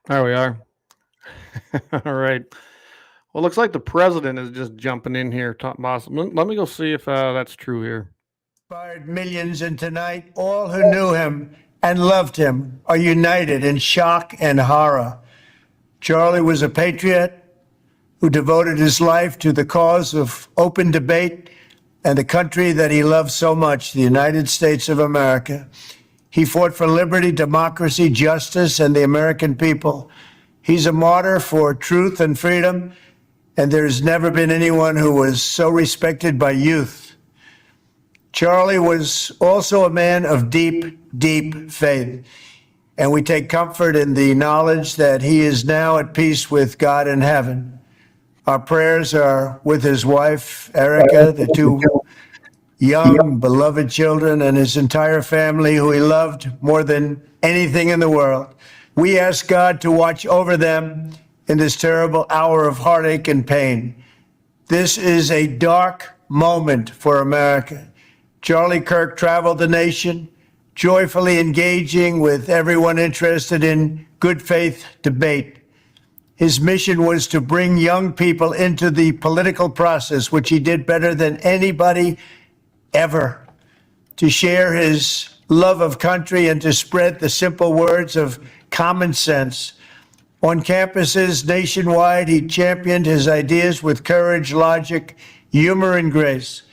There we are. All right. Well, looks like the president is just jumping in here. Boss. Let me go see if that's true here. Inspired millions, and tonight all who knew him and loved him are united in shock and horror. Charlie was a patriot who devoted his life to the cause of open debate and the country that he loved so much, the United States of America. He fought for liberty, democracy, justice, and the American people. He's a martyr for truth and freedom, and there's never been anyone who was so respected by youth. Charlie was also a man of deep, deep faith, and we take comfort in the knowledge that he is now at peace with God in heaven. Our prayers are with his wife, Erica, the two young, beloved children, and his entire family, who he loved more than anything in the world. We ask God to watch over them in this terrible hour of heartache and pain. This is a dark moment for America. Charlie Kirk traveled the nation, joyfully engaging with everyone interested in good faith debate. His mission was to bring young people into the political process, which he did better than anybody ever, to share his love of country and to spread the simple words of common sense. On campuses nationwide, he championed his ideas with courage, logic, humor, and grace.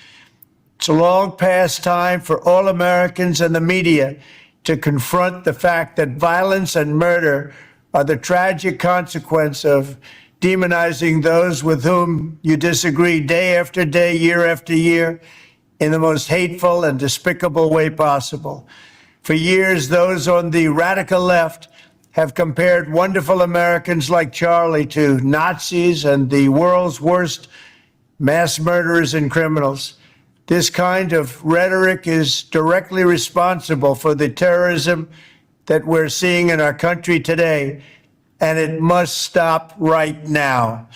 It's a long past time for all Americans and the media to confront the fact that violence and murder are the tragic consequence of demonizing those with whom you disagree day after day, year after year, in the most hateful and despicable way possible. For years, those on the radical left have compared wonderful Americans like Charlie to Nazis and the world's worst mass murderers and criminals. This kind of rhetoric is directly responsible for the terrorism that we're seeing in our country today, and it must stop right now.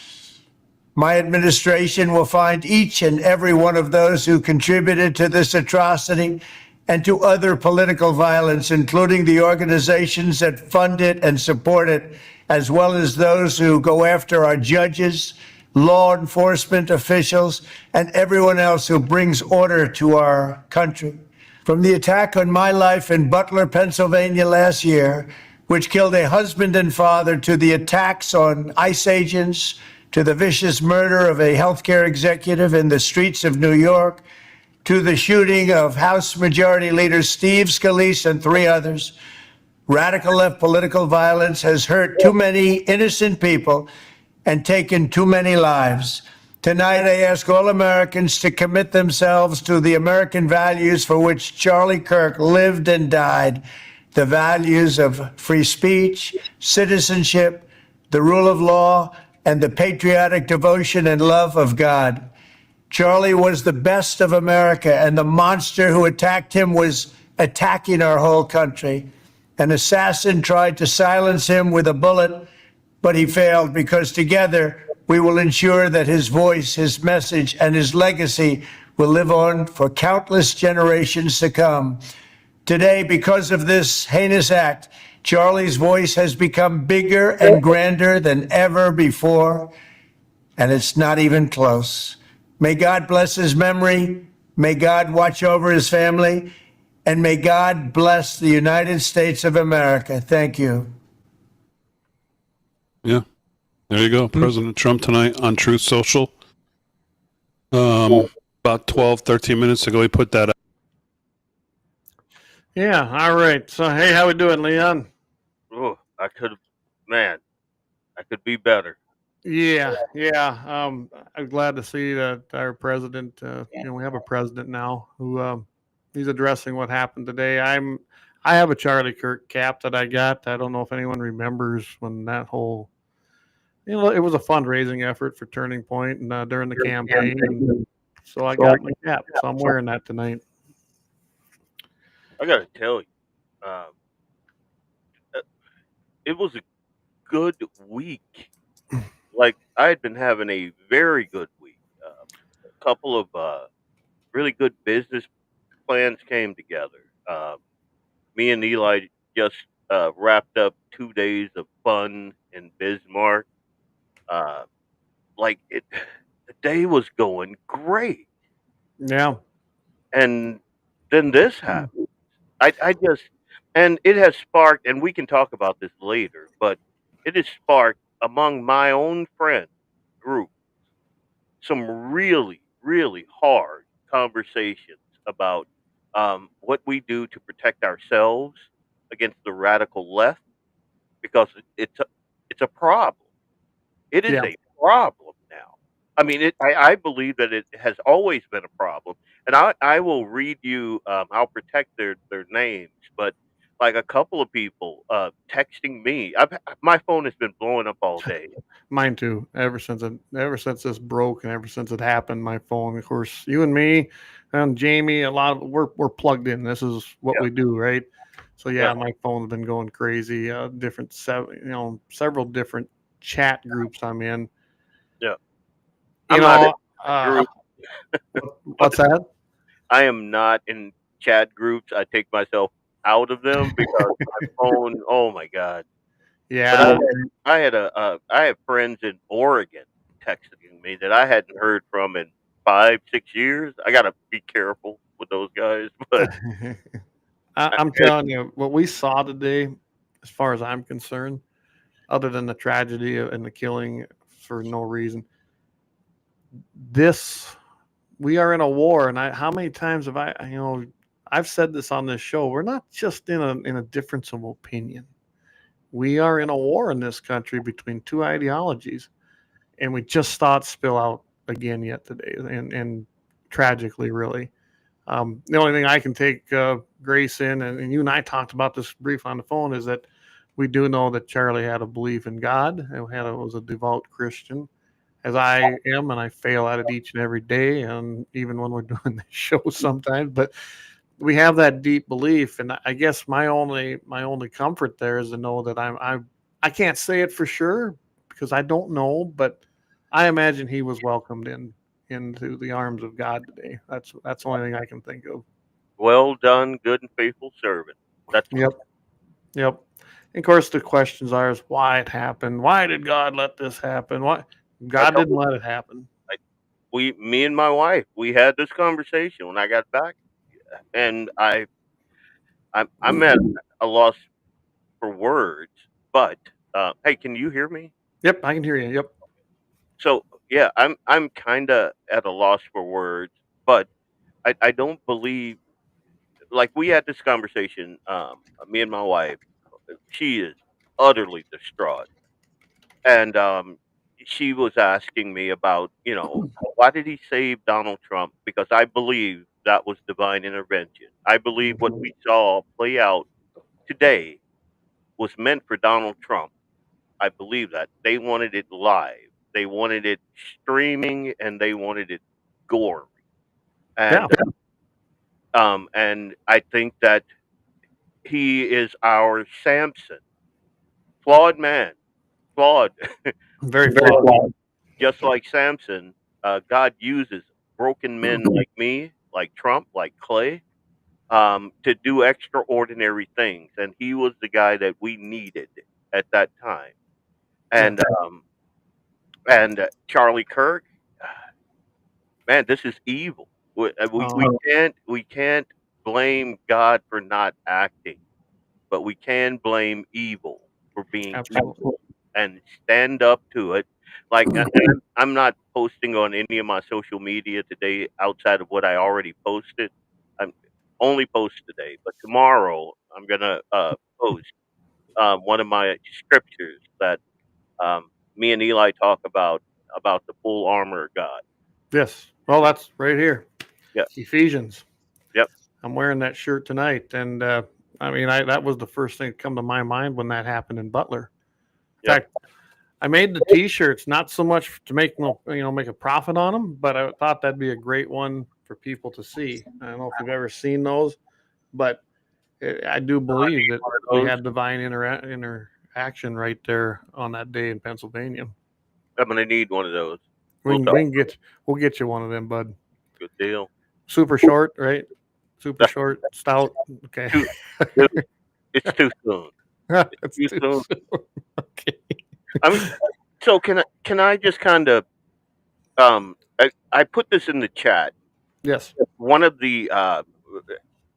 My administration will find each and every one of those who contributed to this atrocity and to other political violence, including the organizations that fund it and support it, as well as those who go after our judges, law enforcement officials, and everyone else who brings order to our country. From the attack on my life in Butler, Pennsylvania last year, which killed a husband and father, to the attacks on ICE agents, to the vicious murder of a healthcare executive in the streets of New York, to the shooting of House Majority Leader Steve Scalise and 3 others, radical left political violence has hurt too many innocent people and taken too many lives. Tonight, I ask all Americans to commit themselves to the American values for which Charlie Kirk lived and died, the values of free speech, citizenship, the rule of law, and the patriotic devotion and love of God. Charlie was the best of America, and the monster who attacked him was attacking our whole country. An assassin tried to silence him with a bullet, but he failed, because together we will ensure that his voice, his message, and his legacy will live on for countless generations to come. Today, because of this heinous act, Charlie's voice has become bigger and grander than ever before, and it's not even close. May God bless his memory, may God watch over his family, and may God bless the United States of America. Thank you. Yeah, there you go. President Trump tonight on Truth Social. About 12, 13 minutes ago, he put that out. Yeah, all right. So, hey, how we doing, Leon? Oh, I could be better. Yeah. I'm glad to see that our president, we have a president now who he's addressing what happened today. I have a Charlie Kirk cap that I got. I don't know if anyone remembers when that whole, it was a fundraising effort for Turning Point and during the campaign. And so I got my cap. So I'm wearing that tonight. I gotta tell you, uh, it was a good week. Like, I had been having a very good week. A couple of really good business plans came together. Me and Eli just wrapped up 2 days of fun in Bismarck. Uh, the day was going great, Yeah. and then this happened. I just, and it has sparked, and we can talk about this later, but it has sparked among my own friend group some really, really hard conversations about what we do to protect ourselves against the radical left, because it's a problem. It is Yeah. a problem now. I mean, I believe that it has always been a problem, and I will read you. I'll protect their names, but like a couple of people texting me. My phone has been blowing up all day. Mine too. Ever since this broke and ever since it happened, my phone. Of course, you and me and Jamie, a lot of we're plugged in. This is what Yeah, we do, right? So yeah, yeah, my phone's been going crazy. Several different chat groups I'm in. yeah. You I'm not in know, a uh, group, what's but that? I am not in chat groups. I take myself out of them because my phone. Oh my god! But Yeah, I have friends in Oregon texting me that I hadn't heard from in 5, 6 years. I gotta be careful with those guys, but I'm it's telling you, what we saw today, as far as I'm concerned, other than the tragedy and the killing for no reason, this we are in a war. And how many times have I've said this on this show. We're not just in a difference of opinion. We are in a war in this country between two ideologies, and we just saw it spill out again yet today, and tragically, really. The only thing I can take grace in, and you and I talked about this brief on the phone, is that we do know that Charlie had a belief in God and was a devout Christian, as I am, and I fail at it each and every day, and even when we're doing this show sometimes. But we have that deep belief, and I guess my only comfort there is to know that I can't say it for sure because I don't know, but I imagine he was welcomed into the arms of God today. That's the only thing I can think of. well done, good and faithful servant. That's what. Yep, yep. And of course, the questions are: is why it happened? Why did God let this happen? Why I God told didn't let it happen? I, me and my wife, we had this conversation when I got back, and I'm at a loss for words. But hey, can you hear me? Yep, I can hear you. Yep. So yeah, I'm kind of at a loss for words, but I don't believe, like, we had this conversation. Me and my wife, she is utterly distraught, and she was asking me about, why did he save Donald Trump? Because I believe that was divine intervention. I believe what Mhm. we saw play out today was meant for Donald Trump. I believe that they wanted it live, they wanted it streaming, and they wanted it gory. Yeah, And I think that he is our Samson, flawed man, flawed. very And flawed. just like Samson, God uses broken men like me, like Trump, like Clay, to do extraordinary things. And he was the guy that we needed at that time. Yeah, And Charlie Kirk, man, this is evil. um, We can't blame God for not acting, but we can blame evil for being absolutely. evil and stand up to it. Like, I'm not posting on any of my social media today outside of what I already posted. I'm only post today, but tomorrow I'm gonna post one of my scriptures that me and Eli talk about the full armor of God. Yes. Well, that's right here. Yep, Ephesians. yep, I'm wearing that shirt tonight, and I mean, that was the first thing that come to my mind when that happened in Butler. In yep. fact, I made the T-shirts not so much to make a profit on them, but I thought that'd be a great one for people to see. I don't know if you've ever seen those, but I do I believe need that one of we those. had divine interaction right there on that day in Pennsylvania. I'm gonna need one of those. We We'll can, talk. we can get we'll get you one of them, bud. Good deal. Super short, right? Super short, stout. Okay. Too, too- it's too soon. It's You too soon. soon. Okay. I mean, so can I just kind of I put this in the chat. Yes. One of the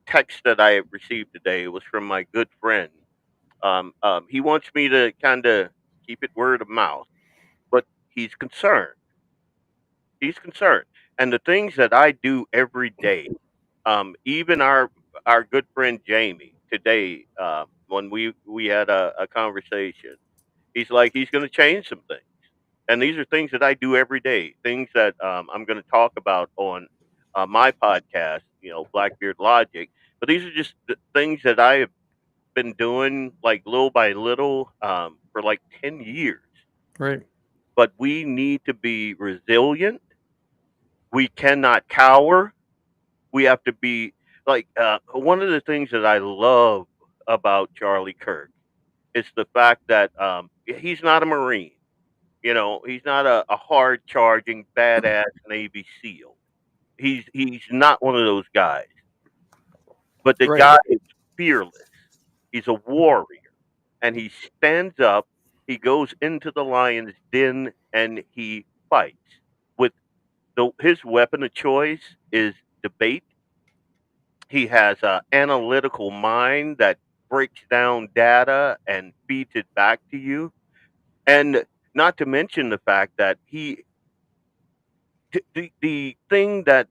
texts that I received today was from my good friend. He wants me to kind of keep it word of mouth, but he's concerned. He's concerned, and the things that I do every day. Even our good friend Jamie today, when we had a conversation, he's like he's going to change some things, and these are things that I do every day. Things that I'm going to talk about on my podcast, Blackbeard Logic. But these are just the things that I have been doing like little by little for like 10 years. Right. But we need to be resilient. We cannot cower. We have to be like one of the things that I love about Charlie Kirk is the fact that he's not a Marine. He's not a hard charging badass Navy SEAL. He's not one of those guys. But the Right. guy is fearless. He's a warrior, and he stands up. He goes into the lion's den and he fights. With his weapon of choice is debate. He has an analytical mind that breaks down data and feeds it back to you. And not to mention the fact that the thing that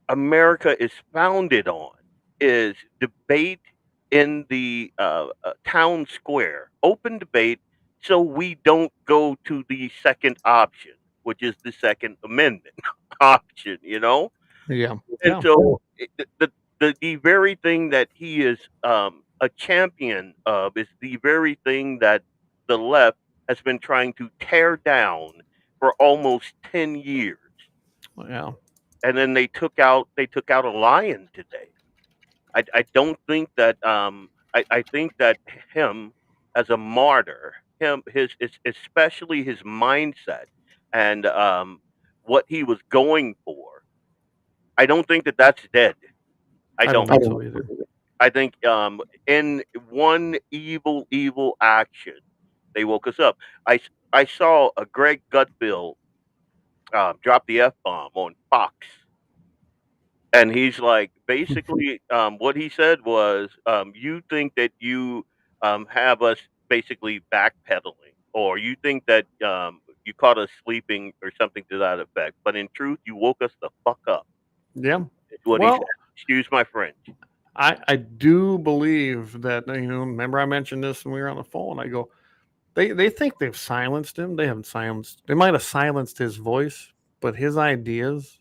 America is founded on is debate in the town square, open debate, so we don't go to the second option, which is the Second Amendment option, Yeah. And Yeah. so the very thing that he is a champion of is the very thing that the left has been trying to tear down for almost 10 years. Yeah. And then they took out a lion today. I don't think that I think that him as a martyr, especially his mindset and what he was going for. I don't think that that's dead. I I don't don't. think so either. I think in one evil action, they woke us up. I saw a Greg Gutfeld drop the F bomb on Fox, and he's like, basically, what he said was, you think that you have us basically backpedaling, or you think that you caught us sleeping or something to that effect. But in truth, you woke us the fuck up. Yeah. Is what he said. Well, Excuse my French. I do believe that, remember I mentioned this when we were on the phone. I go, they think they've silenced him. They haven't silenced. They might have silenced his voice, but his ideas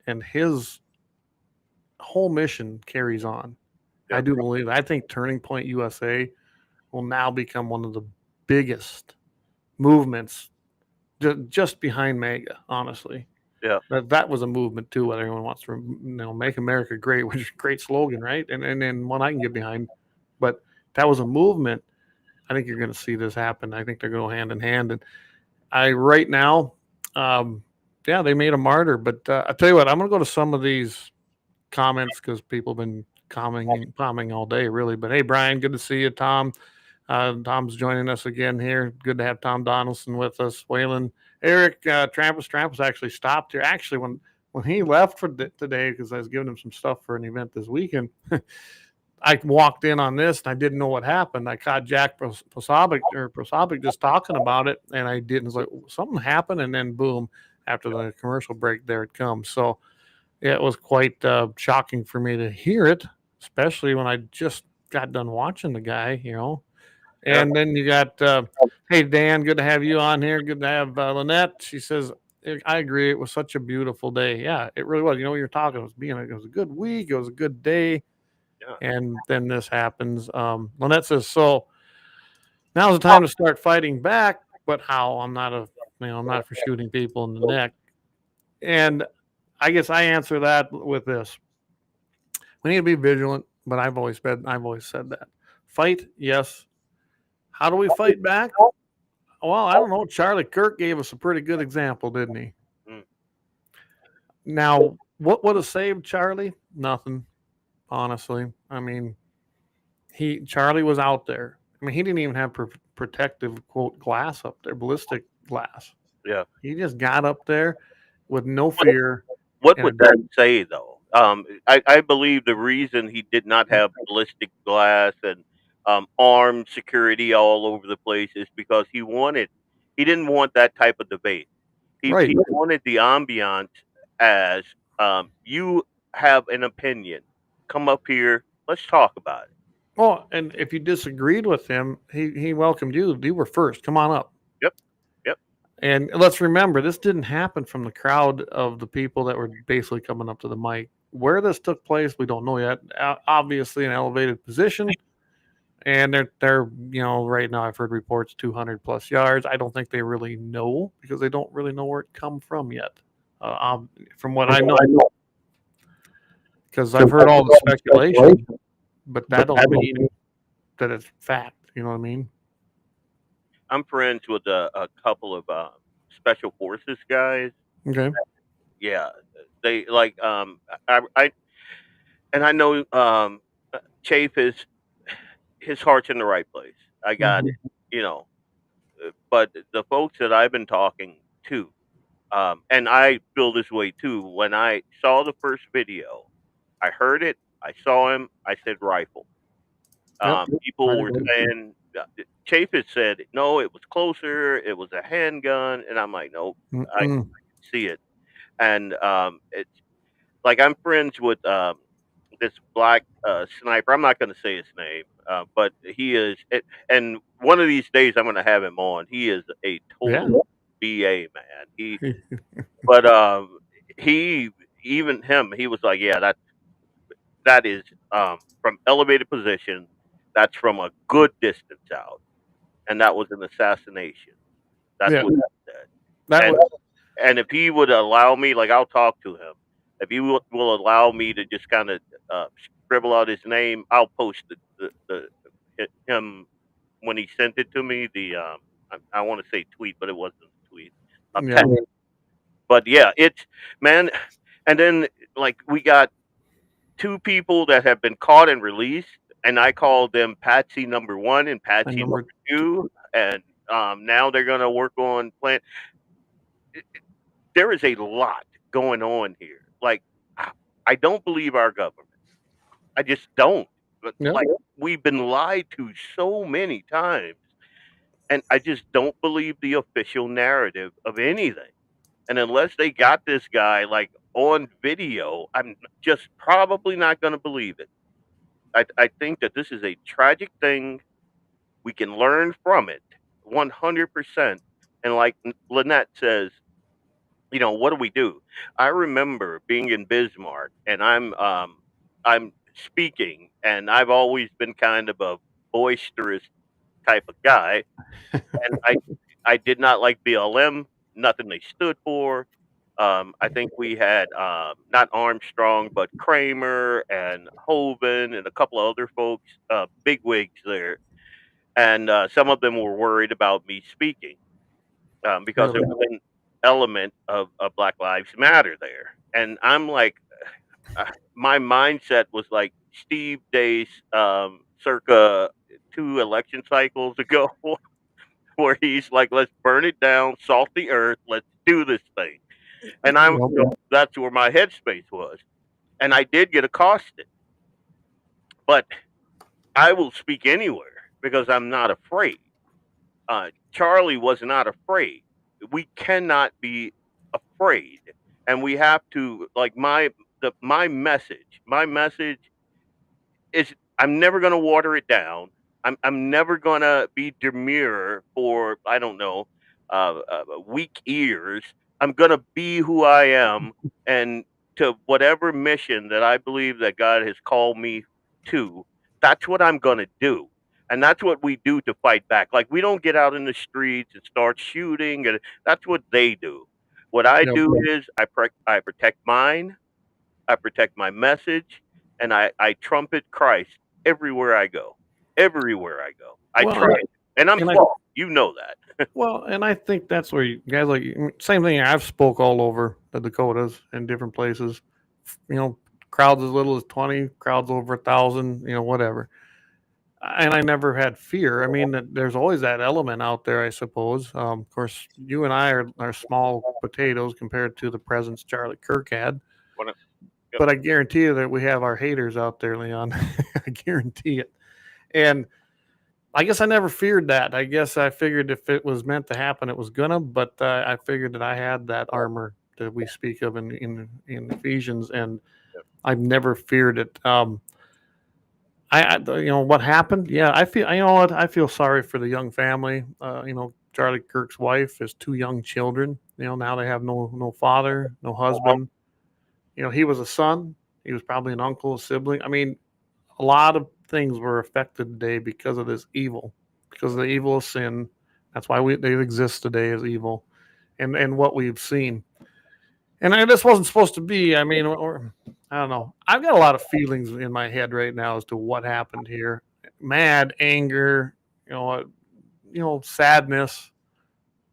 and his whole mission carries on. I Yep. do believe. I think Turning Point USA will now become one of the biggest movements just behind MAGA. Honestly, Yeah. that was a movement too. Whether anyone wants to, make America great, which is a great slogan, right? And one I can get behind. But that was a movement. I think you're going to see this happen. I think they're going to go hand in hand. And right now, yeah, they made a martyr. But I tell you what, I'm going to go to some of these comments because people have been commenting all day, really. But hey, Brian, good to see you. Tom, Tom's joining us again here. Good to have Tom Donaldson with us. Waylon, Eric, Trampus actually stopped here. Actually, when he left for today, because I was giving him some stuff for an event this weekend. I walked in on this and I didn't know what happened. I caught Jack Prosopic just talking about it, and I didn't. It's like something happened, and then boom, after the commercial break, there it comes. So yeah, it was quite shocking for me to hear it, especially when I just got done watching the guy, Yep. And then you got, hey, Dan, good to have you on here. Good to have Lynette. She says, I agree. It was such a beautiful day. Yeah, it really was. You're talking. It was a good week. It was a good day. Yeah. And then this happens. Lynette says, so now's the time to start fighting back. But how? I'm not for shooting people in the neck. And I guess I answer that with this. We need to be vigilant, but I've always said that. Fight, yes. How do we fight back? Well, I don't know. Charlie Kirk gave us a pretty good example, didn't he? Mm. Now, what would have saved Charlie? Nothing, honestly. I mean, Charlie was out there. I mean, he didn't even have protective quote glass up there, ballistic glass. Yeah. He just got up there with no fear. What And would that say, though? I believe the reason he did not have ballistic glass and armed security all over the place is because he didn't want that type of debate. Right. He wanted the ambiance as you have an opinion. Come up here, let's talk about it. Well, and if you disagreed with him, he welcomed you. You were first. Come on up. Yep, yep. And let's remember, this didn't happen from the crowd of the people that were basically coming up to the mic. Where this took place, we don't know yet. Obviously, an elevated position, and they're right now I've heard reports 200 plus yards. I don't think they really know because they don't really know where it come from yet. From what I know, because I've heard all the speculation, but that don't mean that it's fact. You know what I mean? I'm friends with a couple of special forces guys. Okay. Yeah, they like I and I know Chafe is his heart's in the right place. I got it, you know. But the folks that I've been talking to, and I feel this way too. When I saw the first video, I heard it, I saw him, I said rifle. Yep. People were saying, Chafe had said, no, it was closer, it was a handgun, and I'm like, nope, I can see it. And it's like I'm friends with this black sniper. I'm not going to say his name, but he is. And one of these days, I'm going to have him on. He is a total BA man. But he, even him, he was like, yeah, that is from elevated position. That's from a good distance out, and that was an assassination. That's what he said. That And was and if he would allow me, like I'll talk to him. If he will allow me to just kind of scribble out his name, I'll post him when he sent it to me. I want to say tweet, but it wasn't a tweet. A yeah. text. But yeah, it's man. And then like we got two people that have been caught and released, and I call them Patsy number one and Patsy number two, and now they're gonna work on plan. There is a lot going on here. Like, I don't believe our government. I just don't. But Yep. like, we've been lied to so many times, and I just don't believe the official narrative of anything. And unless they got this guy like on video, I'm just probably not going to believe it. I think that this is a tragic thing. We can learn from it 100%. And like Lynette says, what do we do? I remember being in Bismarck, and I'm speaking, and I've always been kind of a boisterous type of guy, and I did not like BLM, nothing they stood for. I think we had not Armstrong, but Kramer and Hovind and a couple of other folks, big wigs there, and some of them were worried about me speaking because there was an element of Black Lives Matter there. And I'm like, my mindset was like Steve Dace, circa 2 election cycles ago, where he's like, let's burn it down, salt the earth, let's do this thing. And that's where my headspace was. And I did get accosted, but I will speak anywhere because I'm not afraid. Charlie was not afraid. We cannot be afraid, and we have to like my message. My message is I'm never going to water it down. I'm never going to be demure for I don't know weak ears. I'm going to be who I am, and to whatever mission that I believe that God has called me to. That's what I'm going to do. And that's what we do to fight back. Like we don't get out in the streets and start shooting, and that's what they do. What I do is I protect mine, I protect my message, and I trumpet Christ everywhere I go. Everywhere I go, I try, and I'm flawed. You know that. Well, and I think that's where you guys like same thing. I've spoke all over the Dakotas in different places. Crowds as little as 20, crowds over 1,000. Whatever. and I never had fear. I mean, there's always that element out there, I suppose. Of course, you and I are small potatoes compared to the presence Charlie Kirk had. When it- Yep. But I guarantee you that we have our haters out there, Leon. I guarantee it. And I guess I never feared that. I guess I figured if it was meant to happen, it was gonna. But I figured that I had that armor that we speak of in Ephesians, and Yep. I've never feared it. What happened? Yeah, I feel. You know what? I feel sorry for the young family. Charlie Kirk's wife has two young children. Now they have no father, no husband. He was a son. He was probably an uncle, a sibling. I mean, a lot of things were affected today because of this evil, because of the evil of sin. That's why they exist today as evil, and what we've seen. And this wasn't supposed to be. I mean, or I don't know. I've got a lot of feelings in my head right now as to what happened here. Mad, anger, sadness,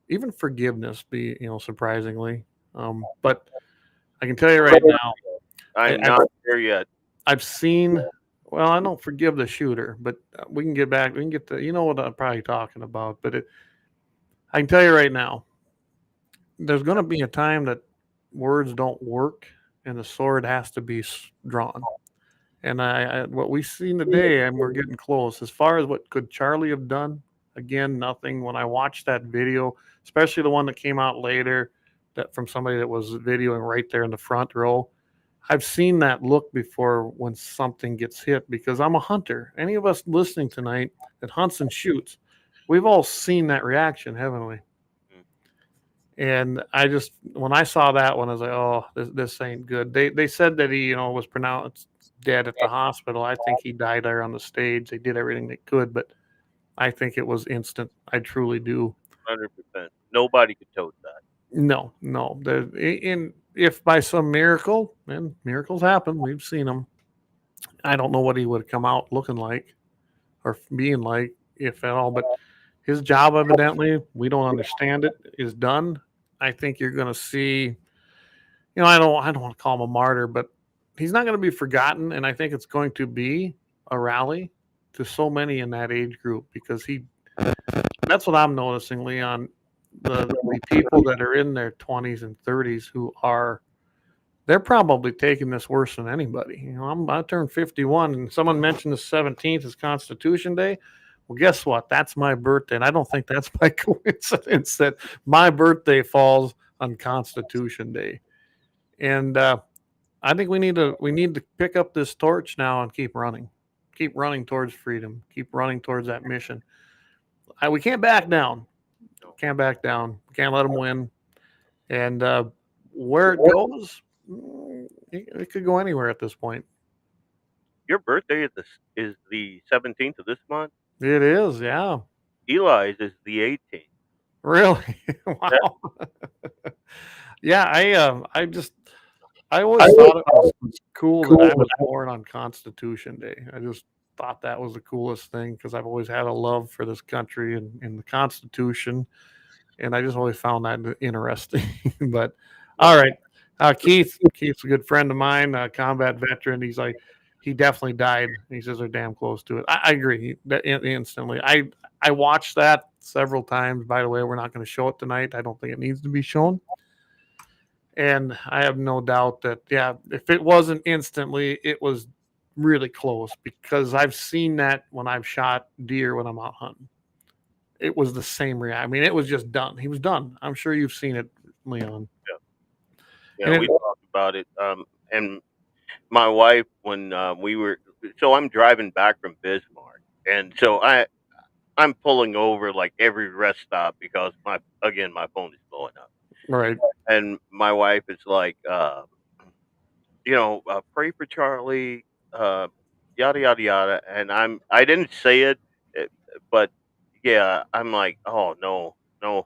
even forgiveness. Surprisingly, but I can tell you right now, I'm I, not there yet. I've seen. Well, I don't forgive the shooter, but we can get back. We can get to. You know what I'm probably talking about, but I can tell you right now, there's going to be a time that words don't work, and the sword has to be drawn. And what we've seen today, and we're getting close. As far as what could Charlie have done, again, nothing. When I watched that video, especially the one that came out later, that from somebody that was videoing right there in the front row, I've seen that look before when something gets hit because I'm a hunter. Any of us listening tonight that hunts and shoots, we've all seen that reaction, haven't we? Mm. And when I saw that one, I was like, oh, this ain't good. They said that he, was pronounced dead at the hospital. I think he died there on the stage. They did everything they could, but I think it was instant. I truly do. 100%. Nobody could tote that. No, no. If by some miracle, and miracles happen, we've seen them. I don't know what he would have come out looking like or being like, if at all. But his job, evidently, we don't understand it, is done. I think you're going to see. I don't want to call him a martyr, but he's not going to be forgotten, and I think it's going to be a rally to so many in that age group because that's what I'm noticing, Leon. The people that are in their 20s and 30s they're probably taking this worse than anybody. I turned 51, and someone mentioned the 17th is Constitution Day. Well, guess what? That's my birthday, and I don't think that's by coincidence that my birthday falls on Constitution Day. And I think we need to pick up this torch now and keep running towards freedom, keep running towards that mission. We can't back down, can't back down, can't let them win. And where it goes, it could go anywhere at this point. Your birthday is the 17th of this month. It is, yeah, Eli's is the 18th. really, Yeah. wow, yeah. I always thought it was cool that I was born on Constitution Day. I just thought that was the coolest thing because I've always had a love for this country and the Constitution, and I just always found that interesting. But all right, Keith's a good friend of mine, a combat veteran. He definitely died. He says they're damn close to it. I agree instantly. I watched that several times. By the way, we're not going to show it tonight. I don't think it needs to be shown. And I have no doubt that, yeah, if it wasn't instantly, it was really close because I've seen that when I've shot deer when I'm out hunting. It was the same reaction. I mean, it was just done. He was done. I'm sure you've seen it, Leon. Yeah, we talked about it. And my wife, when so I'm driving back from Bismarck, and so I'm pulling over like every rest stop because my phone is blowing up, Right. and my wife is like, pray for Charlie, uh, yada yada yada, and I didn't say it, eh, but yeah, I'm like, oh no, no,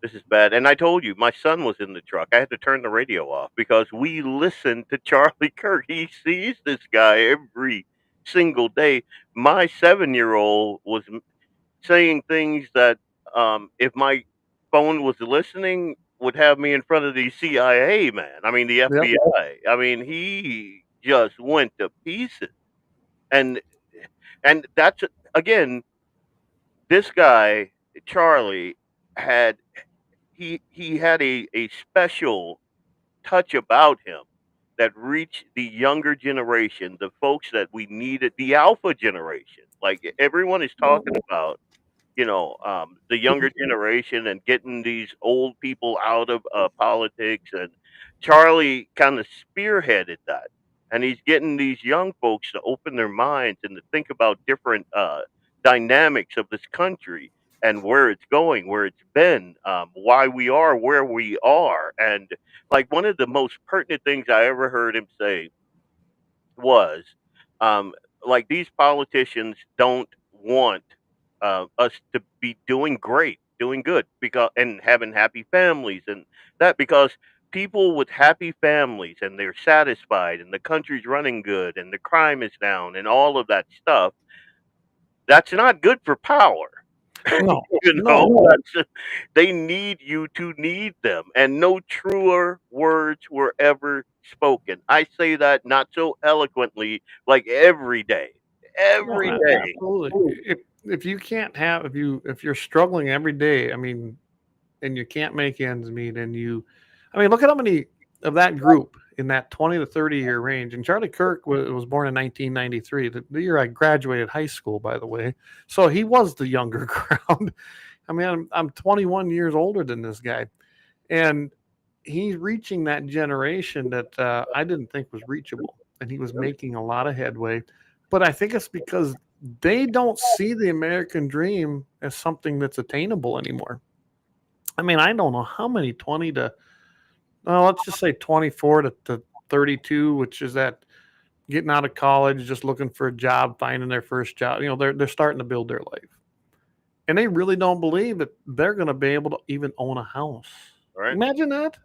this is bad. And I told you, my son was in the truck. I had to turn the radio off because we listened to Charlie Kirk. He sees this guy every single day. My 7-year-old was saying things that, if my phone was listening, would have me in front of the CIA man. I mean, the Yep. FBI. I mean, he just went to pieces. And And that's again, this guy Charlie had he had a special touch about him that reached the younger generation, the folks that we needed, the alpha generation. Like everyone is talking Well, about, the younger generation and getting these old people out of politics. And Charlie kind of spearheaded that. And he's getting these young folks to open their minds and to think about different dynamics of this country and where it's going, where it's been, why we are where we are. And like one of the most pertinent things I ever heard him say was, um, like these politicians don't want us to be doing great, doing good, because and having happy families and that because people with happy families and they're satisfied and the country's running good and the crime is down and all of that stuff, that's not good for power. no, You know, no. they need you to need them, and no truer words were ever spoken. I say that not so eloquently, like No, every day. absolutely. If you can't have if you're struggling every day, I mean, and you can't make ends meet, and I mean, look at how many of that group in that 20 to 30 year range. And Charlie Kirk was born in 1993, the year I graduated high school, by the way. So he was the younger crowd. I mean, I'm 21 years older than this guy, and he's reaching that generation that I didn't think was reachable, and he was making a lot of headway. But I think it's because they don't see the American dream as something that's attainable anymore. I mean, I don't know how many 20 to, well, let's just say 24 to 32, which is that getting out of college, just looking for a job, finding their first job. They're starting to build their life, and they really don't believe that they're going to be able to even own a house. Right? Imagine that.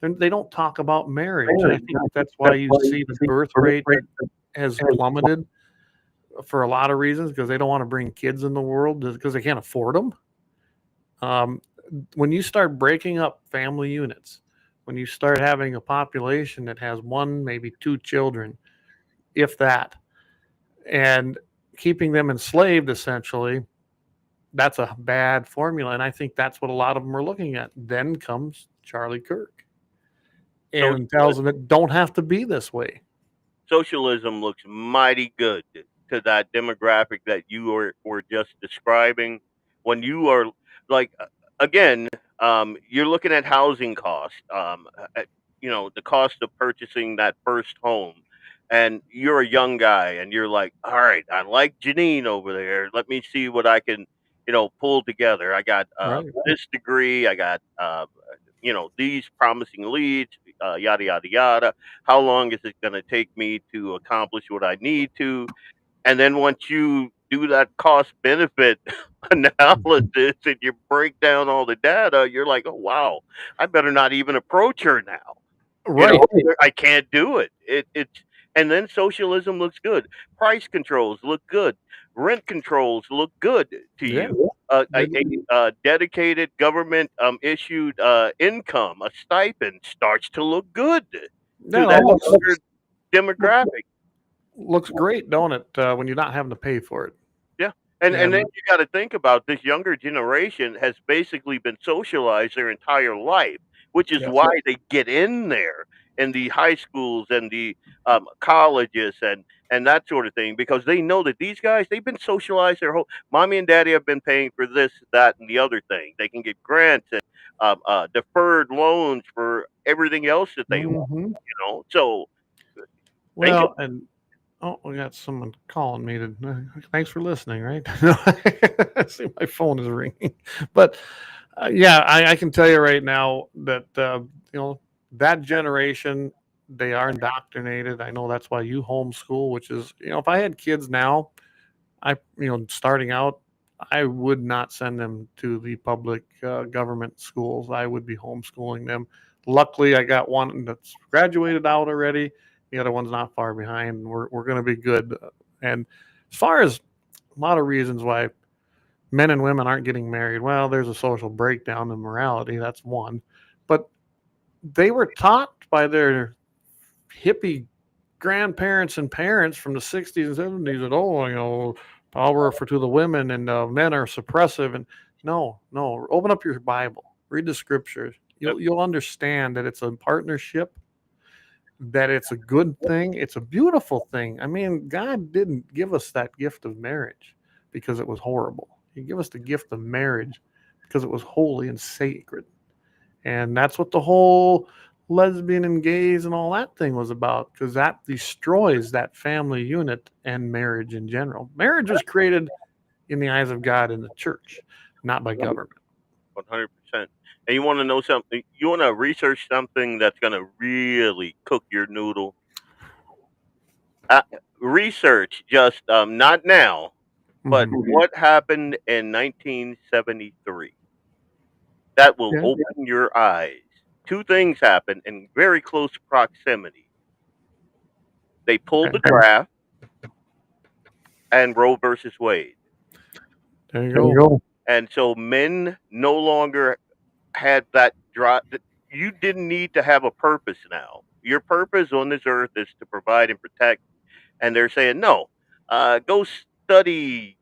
They don't talk about marriage, and I think that's why you see the birth rate has plummeted for a lot of reasons because they don't want to bring kids in the world because they can't afford them. Um, when you start breaking up family units, when you start having a population that has one, maybe two children, if that, and keeping them enslaved essentially, that's a bad formula. And I think that's what a lot of them are looking at. Then comes Charlie Kirk and tells them it don't have to be this way. Socialism looks mighty good to that demographic that you were just describing. When you are like again, you're looking at housing costs, the cost of purchasing that first home, and you're a young guy, and you're like, all right, I like Janine over there. Let me see what I can, pull together. I got Right. this degree. I got these promising leads, yada yada yada. How long is it going to take me to accomplish what I need to? And then once you do that cost benefit analysis and you break down all the data, you're like, oh wow, I better not even approach her now. Right. I can't do it. It's and then socialism looks good. Price controls look good. Rent controls look good to Yeah. you. A dedicated government issued income, a stipend, starts to look good to That that looks younger demographic. looks great, don't it? When you're not having to pay for it. Yeah. And then And you got to think about this younger generation has basically been socialized their entire life, which is yeah, why they get in there in the high schools and the colleges and that sort of thing because they know that these guys they've been socialized their whole. Mommy and daddy have been paying for this, that, and the other thing. They can get grants and deferred loans for everything else that they want. hmm So think of well, and oh, we got someone calling me to. Thanks for listening. Right? I see my phone is ringing, but yeah, I can tell you right now that that generation they are indoctrinated. I know that's why you homeschool, which is if I had kids now, starting out, I would not send them to the public government schools. I would be homeschooling them. Luckily, I got one that's graduated out already. The other one's not far behind. We're going to be good. And as far as a lot of reasons why men and women aren't getting married, well, there's a social breakdown in morality. That's one. But they were taught by their hippie grandparents and parents from the 60s and 70s that, oh, power for to the women and men are suppressive. And no, open up your Bible, read the scriptures. Yep. You'll understand that it's a partnership, that it's a good thing. It's a beautiful thing. I mean, God didn't give us that gift of marriage because it was horrible. He gave us the gift of marriage because it was holy and sacred. And that's what the whole lesbian and gays and all that thing was about, because that destroys that family unit and marriage in general. Marriage was created in the eyes of God in the church, not by government. 100%. And you want to know something? You want to research something that's going to really cook your noodle? Research just not now, but what happened in 1973. That will Okay. open your eyes. Two things happened in very close proximity. They pulled the draft and Roe versus Wade. There you go. And so men no longer had that drive. You didn't need to have a purpose now. Your purpose on this earth is to provide and protect. And they're saying, no, go study,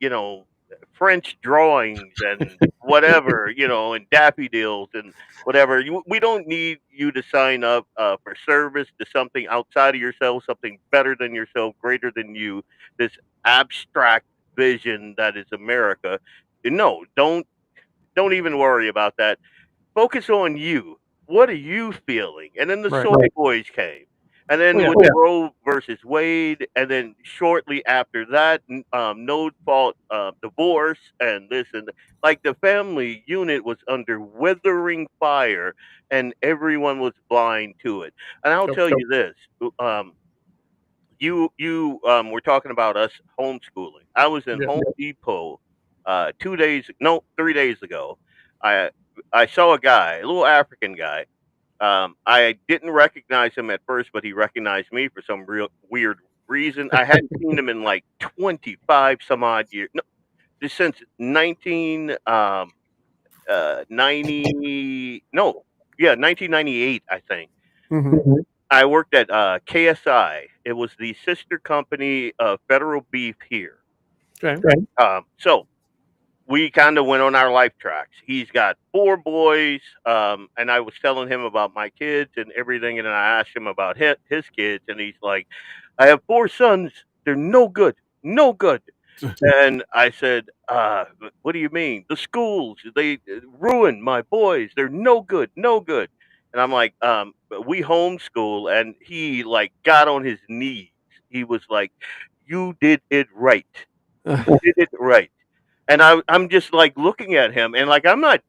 French drawings and whatever, and daffodils and whatever. We don't need you to sign up for service to something outside of yourself, something better than yourself, greater than you, this abstract vision that is America. No, don't even worry about that. Focus on you. What are you feeling? And then the soy boys came. And then with Roe versus Wade, and then shortly after that, no fault divorce, and this and like the family unit was under withering fire, and everyone was blind to it. And I'll tell you this: you were talking about us homeschooling. I was in Home Depot 3 days ago. I I saw a guy, a little African guy. I didn't recognize him at first, but he recognized me for some real weird reason. I hadn't seen him in like 25 some odd years. No, just since 1998, I think. I worked at KSI. It was the sister company of Federal Beef here. Okay. So we kind of went on our life tracks. He's got 4 boys, and I was telling him about my kids and everything, and then I asked him about his kids, and he's like, "I have 4 sons. They're no good, no good." And I said, "What do you mean? The schools, they ruined my boys. They're no good, no good." And I'm like, "We homeschool," and he like got on his knees. He was like, "You did it right. You did it right." And I'm just like looking at him, and like I'm not,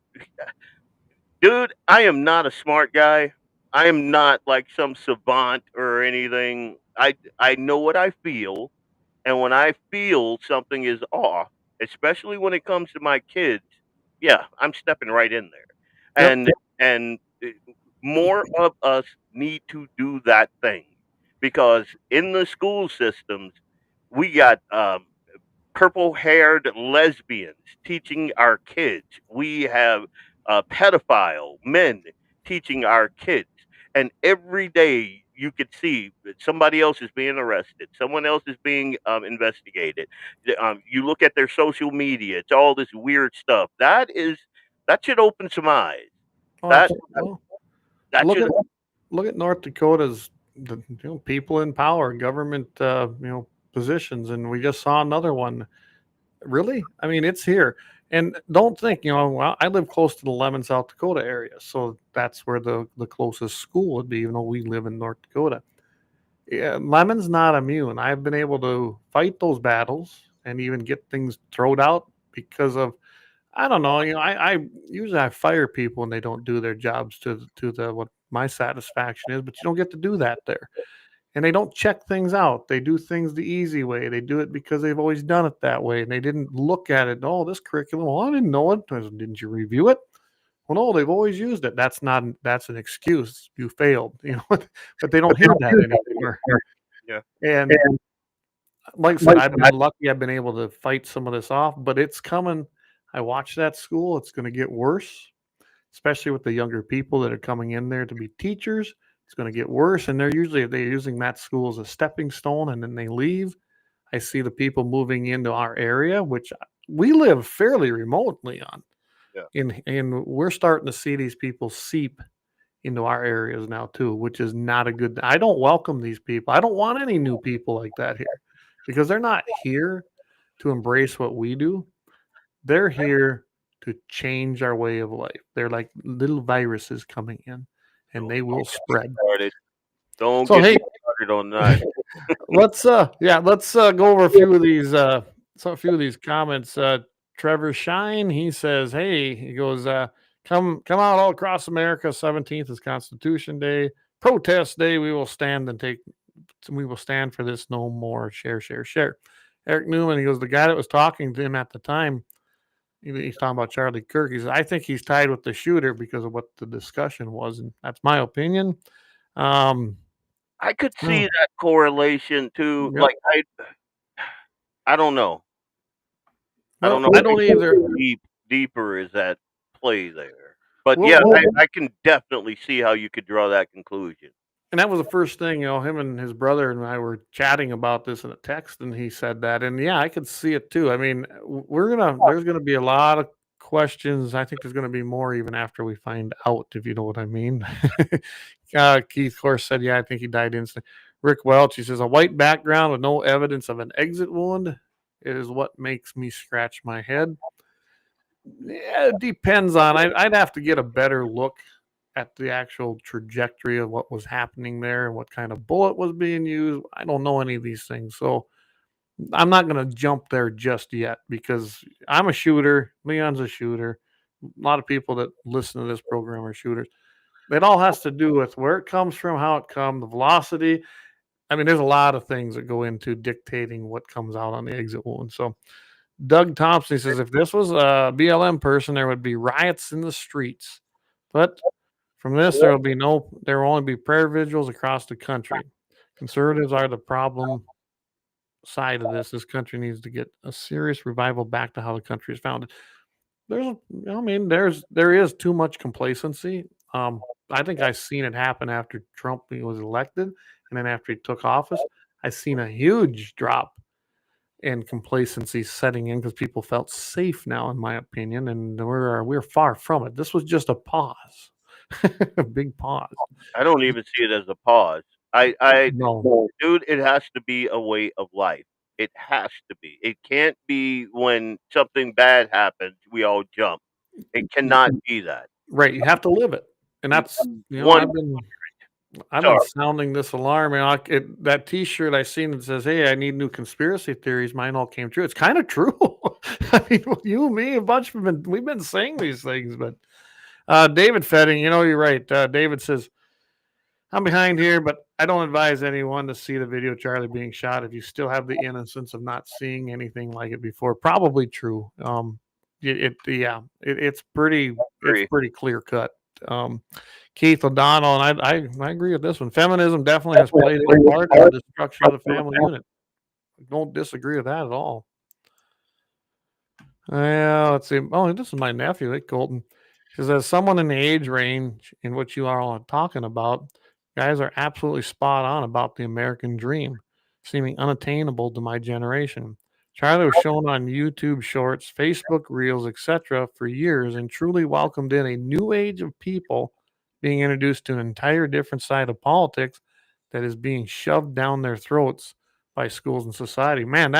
dude. I am not a smart guy. I am not like some savant or anything. I know what I feel, and when I feel something is off, especially when it comes to my kids, yeah, I'm stepping right in there. Yep. And more of us need to do that thing, because in the school systems, we got purple-haired lesbians teaching our kids. We have pedophile men teaching our kids, and every day you could see that somebody else is being arrested, someone else is being investigated. You look at their social media; it's all this weird stuff. That should open some eyes. Oh, That well, that look should. at look at North Dakota's people in power, government positions, and we just saw another one. Really? I mean, it's here. And don't think, well, I live close to the Lemon, South Dakota area, so that's where the closest school would be, even though we live in North Dakota. Yeah, Lemon's not immune. I've been able to fight those battles and even get things thrown out because of, I don't know, I usually I fire people when they don't do their jobs to the what my satisfaction is, but you don't get to do that there. And they don't check things out. They do things the easy way. They do it because they've always done it that way, and they didn't look at it. Oh, this curriculum. Well, I didn't know it. Didn't you review it? Well, no, they've always used it. That's an excuse. You failed. But they don't hear that anymore. Yeah. And like I said, I've been lucky. I've been able to fight some of this off, but it's coming. I watch that school. It's going to get worse, especially with the younger people that are coming in there to be teachers, It's going to get worse. And they're using that school as a stepping stone, and then they leave. I see the people moving into our area, which we live fairly remotely on. Yeah. And we're starting to see these people seep into our areas now too, which is not a good. I don't welcome these people. I don't want any new people like that here, because they're not here to embrace what we do. They're here to change our way of life. They're like little viruses coming in, and they will spread. Don't So get hey, me started on that. let's go over a few of these comments. Trevor Shine, he says, hey, he goes, come out all across America. 17th is Constitution Day, protest day. We will stand for this no more. Share, share, share. Eric Newman, he goes, the guy that was talking to him at the time, he's talking about Charlie Kirk. He says, I think he's tied with the shooter because of what the discussion was, and that's my opinion. I could Oh, see that correlation too. yep. Like I don't know. I don't Well, know I don't either. deeper is at play there. But Well, yeah, I can definitely see how you could draw that conclusion. and that was the first thing, him and his brother and I were chatting about this in a text, and he said that. And yeah, I could see it too. I mean, there's gonna be a lot of questions. I think there's gonna be more even after we find out, if you know what I mean. Keith Horse said, yeah, I think he died instantly. Rick Welch, he says, a white background with no evidence of an exit wound is what makes me scratch my head. Yeah, it depends on. I'd have to get a better look at the actual trajectory of what was happening there and what kind of bullet was being used. I don't know any of these things, so I'm not going to jump there just yet, because I'm a shooter. Leon's a shooter. A lot of people that listen to this program are shooters. It all has to do with where it comes from, how it comes, the velocity. I mean, there's a lot of things that go into dictating what comes out on the exit wound. So Doug Thompson says, if this was a BLM person, there would be riots in the streets. But from this, there will only be prayer vigils across the country. Conservatives are the problem side of this. This country needs to get a serious revival back to how the country is founded. There is too much complacency. I think I've seen it happen after Trump was elected, and then after he took office, I've seen a huge drop and complacency setting in because people felt safe now, in my opinion, and we're far from it. This was just a pause, a big pause. I don't even see it as a pause. I No, dude, it has to be a way of life. It has to be. It can't be when something bad happens, we all jump. It cannot be that. right? You have to live it, and that's One, I've been sounding this alarm. That T-shirt I seen that says, "Hey, I need new conspiracy theories." Mine all came true. It's kind of true. I mean, you and me, a bunch of we've been saying these things, but David Fetting, you're right. David says, I'm behind here, but I don't advise anyone to see the video of Charlie being shot if you still have the innocence of not seeing anything like it before. Probably true. It's pretty clear cut. Keith O'Donnell, and I agree with this one. Feminism definitely has played a part in the destruction of the family unit. I don't disagree with that at all. Yeah, let's see. Oh, this is my nephew, Colton. He says, as someone in the age range in which you are all talking about, guys are absolutely spot on about the American dream, seeming unattainable to my generation. Charlie was shown on YouTube shorts, Facebook reels, etc. for years and truly welcomed in a new age of people being introduced to an entire different side of politics that is being shoved down their throats by schools and society. Man,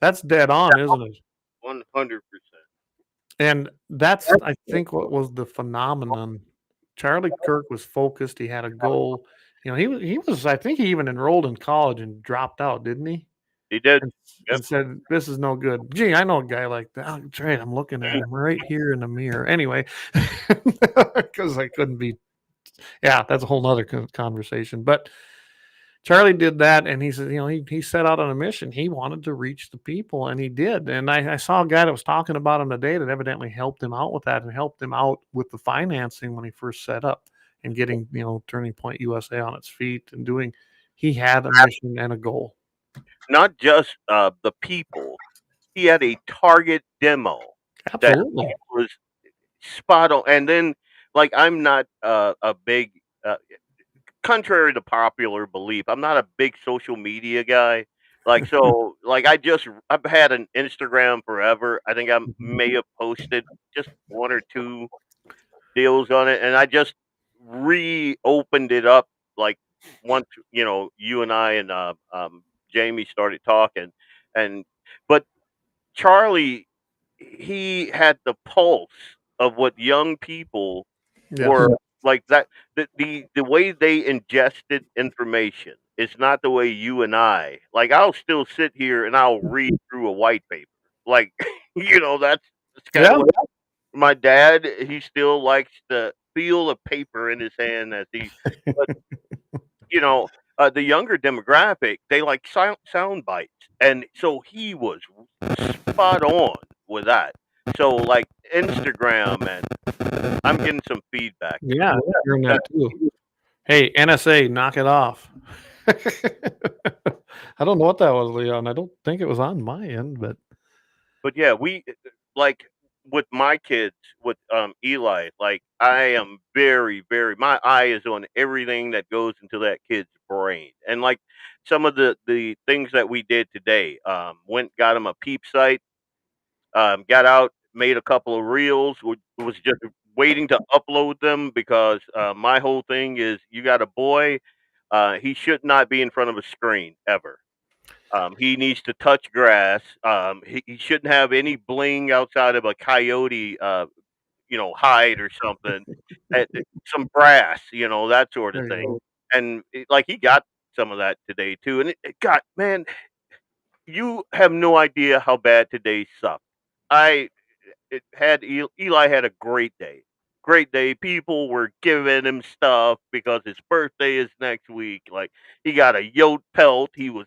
that's dead on, isn't it? 100%. And that's, I think, what was the phenomenon. Charlie Kirk was focused. He had a goal. He was. I think he even enrolled in college and dropped out, didn't he? He did. And, Yep. and said, "This is no good." Gee, I know a guy like that. Oh, that's right. I'm looking at him right here in the mirror. Anyway, because I couldn't be. Yeah, that's a whole nother conversation. But Charlie did that, and he said, he set out on a mission. He wanted to reach the people, and he did. And I saw a guy that was talking about him today that evidently helped him out with that and helped him out with the financing when he first set up and getting, Turning Point USA on its feet and doing. He had a mission and a goal. Not just the people. He had a target demo Absolutely. that was spot on. And then, like, I'm not a big contrary to popular belief, I'm not a big social media guy. Like so, like I've had an Instagram forever. I think I may have posted just one or two deals on it, and I just reopened it up like once you and I and Jamie started talking, and but Charlie, he had the pulse of what young people Yes. were like. That the way they ingested information is not the way you and I like. I'll still sit here and I'll read through a white paper, like that's kind of Yeah. what my dad. He still likes to feel a paper in his hand as he, but you know, the younger demographic, they like sound bites, and so he was spot on with that. So like Instagram, and I'm getting some feedback too. Yeah. Hearing That, that too. Hey, NSA, knock it off. I don't know what that was, Leon. I don't think it was on my end, but but yeah, we like with my kids with Eli. Like I am very, very. My eye is on everything that goes into that kid's brain, and like some of the things that we did today. Went got him a peep site. Got out, made a couple of reels, was just waiting to upload them because my whole thing is you got a boy, he should not be in front of a screen ever. He needs to touch grass. He shouldn't have any bling outside of a coyote, hide or something, some brass, that sort of there you thing. go. And like he got some of that today too, and it got man, you have no idea how bad today sucked. I Eli had a great day. Great day. People were giving him stuff because his birthday is next week. Like he got a yote pelt. He was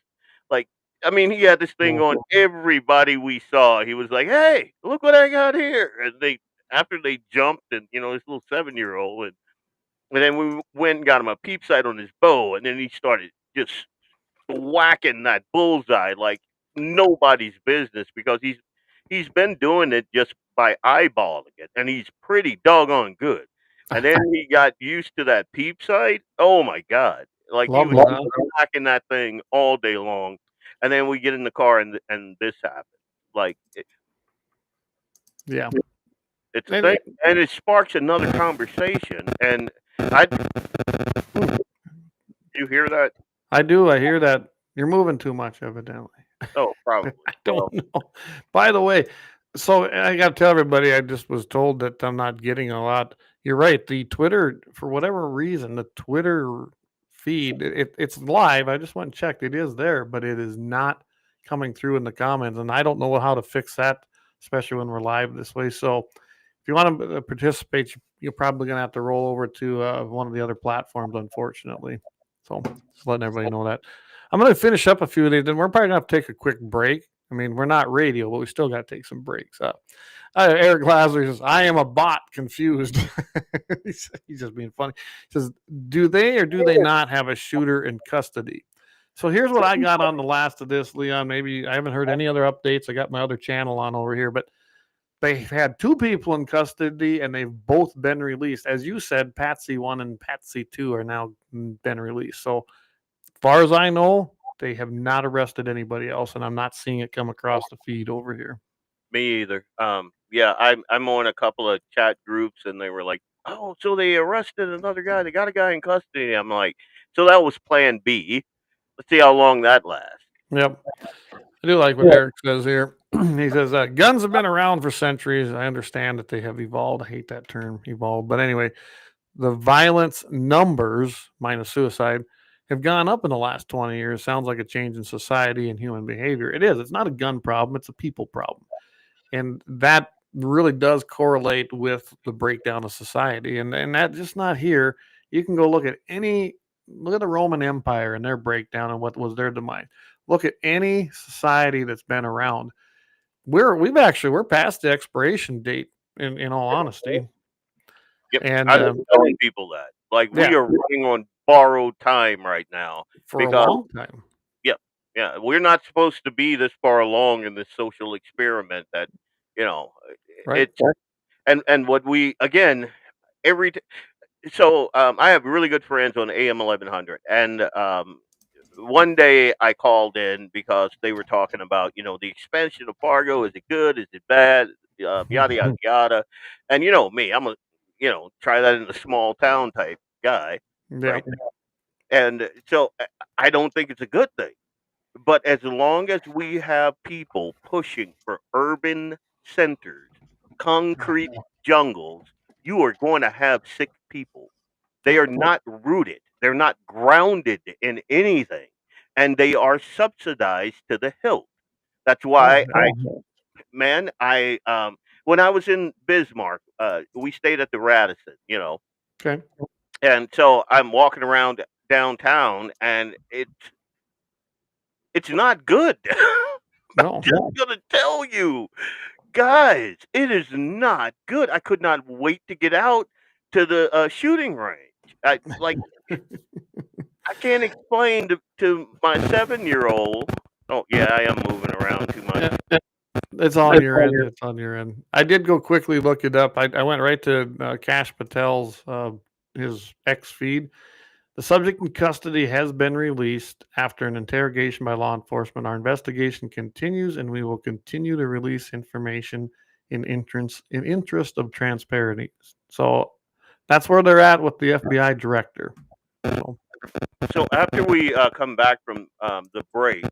like, I mean, he had this thing Cool. on everybody we saw. He was like, "Hey, look what I got here!" And they after they jumped, and his little 7-year-old, and then we went and got him a peep sight on his bow, and then he started just whacking that bullseye like nobody's business because he's been doing it just by eyeballing it, and he's pretty doggone good. And then he got used to that peep sight. Oh my god! Like he was Lovely, huh? hacking that thing all day long, and then we get in the car and this happened. Like Yeah. it's a thing, And and it sparks another conversation. And I, you hear that? I do. I hear that you're moving too much, evidently. Oh, probably. I Well, don't know. By the way, so I got to tell everybody, I just was told that I'm not getting a lot. You're right. The Twitter, for whatever reason, the Twitter feed, it's live. I just went and checked. It is there, but it is not coming through in the comments. And I don't know how to fix that, especially when we're live this way. So if you want to participate, you're probably going to have to roll over to one of the other platforms, unfortunately. So just letting everybody know that. I'm going to finish up a few of these, and we're probably going to have to take a quick break. I mean, we're not radio, but we still got to take some breaks. Eric Glasser says, I am a bot confused. He's just being funny. He says, do they or do they not have a shooter in custody? So here's what I got on the last of this, Leon. Maybe I haven't heard any other updates. I got my other channel on over here, but they've had two people in custody and they've both been released. As you said, Patsy 1 and Patsy 2 are now been released. So far as I know, they have not arrested anybody else, and I'm not seeing it come across the feed over here. me either. Yeah, I'm on a couple of chat groups, and they were like, "Oh, so they arrested another guy. They got a guy in custody." I'm like, "So that was Plan B. Let's see how long that lasts." Yep. I do like what Eric says here. He says, guns have been around for centuries. I understand that they have evolved. I hate that term, evolved. But anyway, the violence numbers, minus suicide, have gone up in the last 20 years. Sounds like a change in society and human behavior. It is. It's not a gun problem, it's a people problem. And that really does correlate with the breakdown of society. And that's just not here. You can go look at the Roman Empire and their breakdown and what was their demise. Look at any society that's been around. We're past the expiration date in all honesty. Yep, And I've been telling people that. Like we yeah, are running on borrowed time right now for a because long time. yeah, yeah, we're not supposed to be this far along in this social experiment that you know Right. it's and what we again every So I have really good friends on AM 1100, and one day I called in because they were talking about, the expansion of Fargo. Is it good? Is it bad? Yada yada yada. And you know me, I'm a try that in a small town type guy, Yeah. right? And so I don't think it's a good thing. But as long as we have people pushing for urban centers, concrete jungles, you are going to have sick people. They Yep. are not rooted. They're not grounded in anything, and they are subsidized to the hilt. That's why when I was in Bismarck, we stayed at the Radisson, Okay. and so I'm walking around downtown, and it's not good. I'm No. just gonna tell you, guys, it is not good. I could not wait to get out to the shooting range. I can't explain to my 7-year-old. Oh yeah, I am moving around too much. It's on your end. It's on your end. I did go quickly look it up. I went right to Kash Patel's his X feed. The subject in custody has been released after an interrogation by law enforcement. Our investigation continues, and we will continue to release information in interest of transparency. So that's where they're at with the FBI director. So after we come back from the break,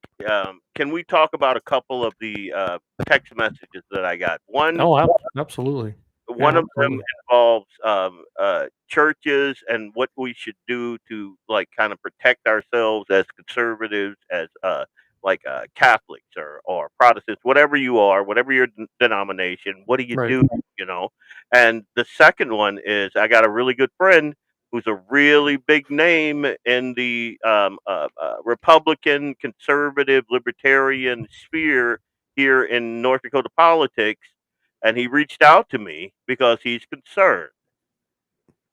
can we talk about a couple of the text messages that I got? Absolutely. One of them involves churches and what we should do to kind of protect ourselves as conservatives, as Catholics or Protestants, whatever you are, whatever your denomination. What do you do? And the second one is I got a really good friend who's a really big name in the Republican, conservative, libertarian sphere here in North Dakota politics, and he reached out to me because he's concerned.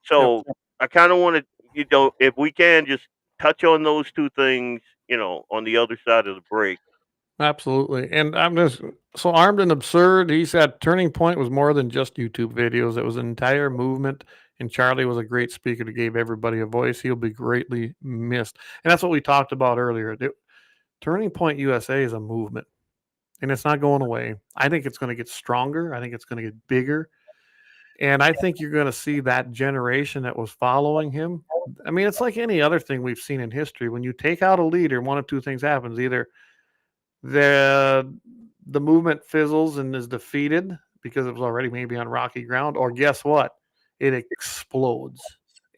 So I kind of want to, if we can just touch on those two things, on the other side of the break. Absolutely. And I'm just so armed and absurd. He said Turning Point was more than just YouTube videos. It was an entire movement. And Charlie was a great speaker that gave everybody a voice. He'll be greatly missed. And that's what we talked about earlier. Turning Point USA is a movement, and it's not going away. I think it's going to get stronger. I think it's going to get bigger. And I think you're going to see that generation that was following him. I mean, it's like any other thing we've seen in history. When you take out a leader, one of two things happens. Either the movement fizzles and is defeated because it was already maybe on rocky ground, or guess what? It explodes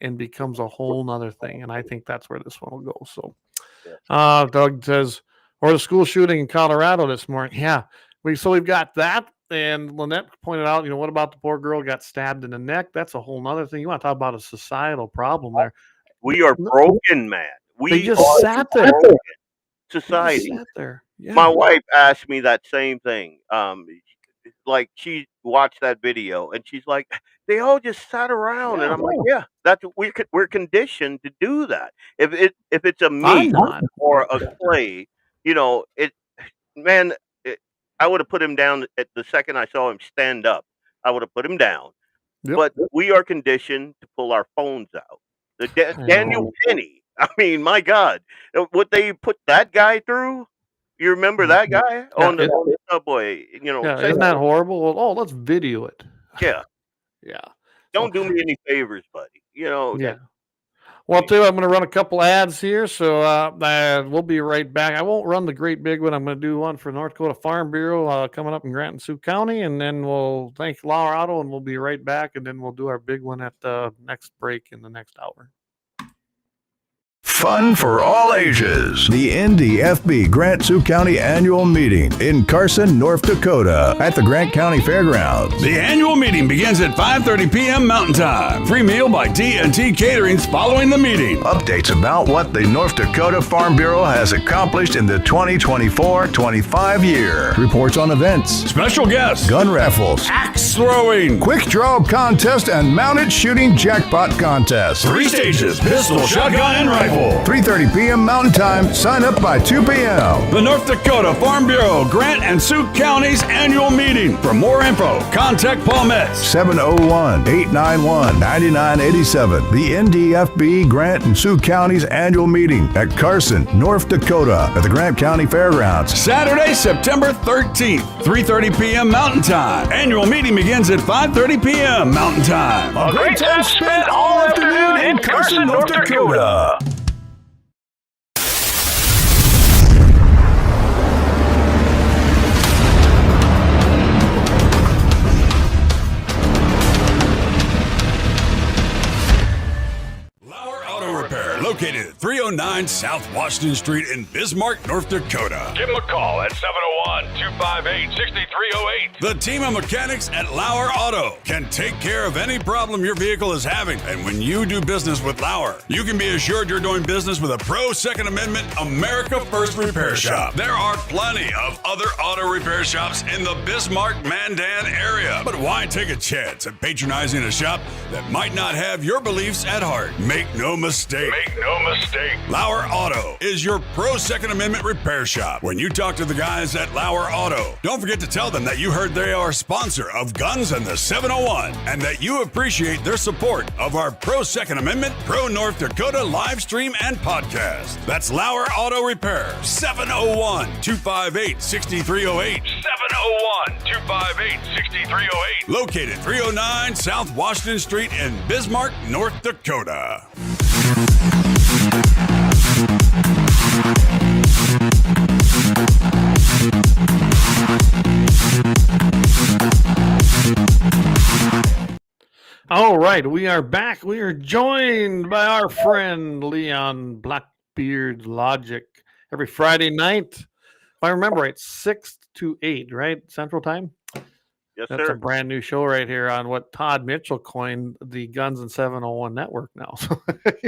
and becomes a whole nother thing. And I think that's where this one will go. So Doug says, or the school shooting in Colorado this morning. Yeah. We've got that. And Lynette pointed out, what about the poor girl got stabbed in the neck? That's a whole nother thing. You want to talk about a societal problem there. We are broken, man. They just sat there. Society. They just sat there. Yeah. My wife asked me that same thing. She watched that video and she's like, they all just sat around, and I'm like, yeah, that's we're conditioned to do that. If it's a meat or a clay, I would have put him down at the second I saw him stand up. I would have put him down. Yep. But we are conditioned to pull our phones out. Daniel Penny. I mean, my God, what they put that guy through. You remember that guy on the subway? Isn't that horrible? Well, let's video it. Yeah. Yeah. Don't do me any favors, buddy. Yeah. Well, too, I'm going to run a couple ads here, so we'll be right back. I won't run the great big one. I'm going to do one for North Dakota Farm Bureau coming up in Grant and Sioux County, and then we'll thank Colorado, and we'll be right back, and then we'll do our big one at the next break in the next hour. Fun for all ages. The NDFB Grant Sioux County Annual Meeting in Carson, North Dakota at the Grant County Fairgrounds. The annual meeting begins at 5:30 p.m. Mountain Time. Free meal by T&T Caterings following the meeting. Updates about what the North Dakota Farm Bureau has accomplished in the 2024-25 year. Reports on events. Special guests. Gun raffles. Axe throwing. Quick draw contest and mounted shooting jackpot contest. 3 stages. Pistol, shotgun, and rifle. School, 3:30 p.m. Mountain Time. Sign up by 2 p.m. The North Dakota Farm Bureau Grant and Sioux Counties annual meeting. For more info, contact Paul Metz. 701-891-9987. The NDFB Grant and Sioux Counties annual meeting at Carson, North Dakota at the Grant County Fairgrounds. Saturday, September 13th, 3:30 p.m. Mountain Time. Annual meeting begins at 5:30 p.m. Mountain Time. A great time spent all afternoon in Carson, North Dakota. Lauer Auto Repair, located at 309 South Washington Street in Bismarck, North Dakota. Give them a call at 701-258-6308. The team of mechanics at Lauer Auto can take care of any problem your vehicle is having. And when you do business with Lauer, you can be assured you're doing business with a pro Second Amendment America First repair shop. There are plenty of other auto repair shops in the Bismarck-Mandan area. But why take a chance at patronizing a shop that might not have your beliefs at heart? Make no mistake. Lauer Auto is your pro Second Amendment repair shop. When you talk to the guys at Lauer Auto, don't forget to tell them that you heard they are a sponsor of Guns and the 701 and that you appreciate their support of our pro Second Amendment, pro North Dakota live stream and podcast. That's Lauer Auto Repair, 701-258-6308. 701-258-6308. Located 309 South Washington Street in Bismarck, North Dakota. All right, we are back. We are joined by our friend Leon Blackbeard Logic every Friday night. If I remember right, 6 to 8, right? Central Time? Yes, That's sir. a brand new show right here on what Todd Mitchell coined the Guns and 701 network now. So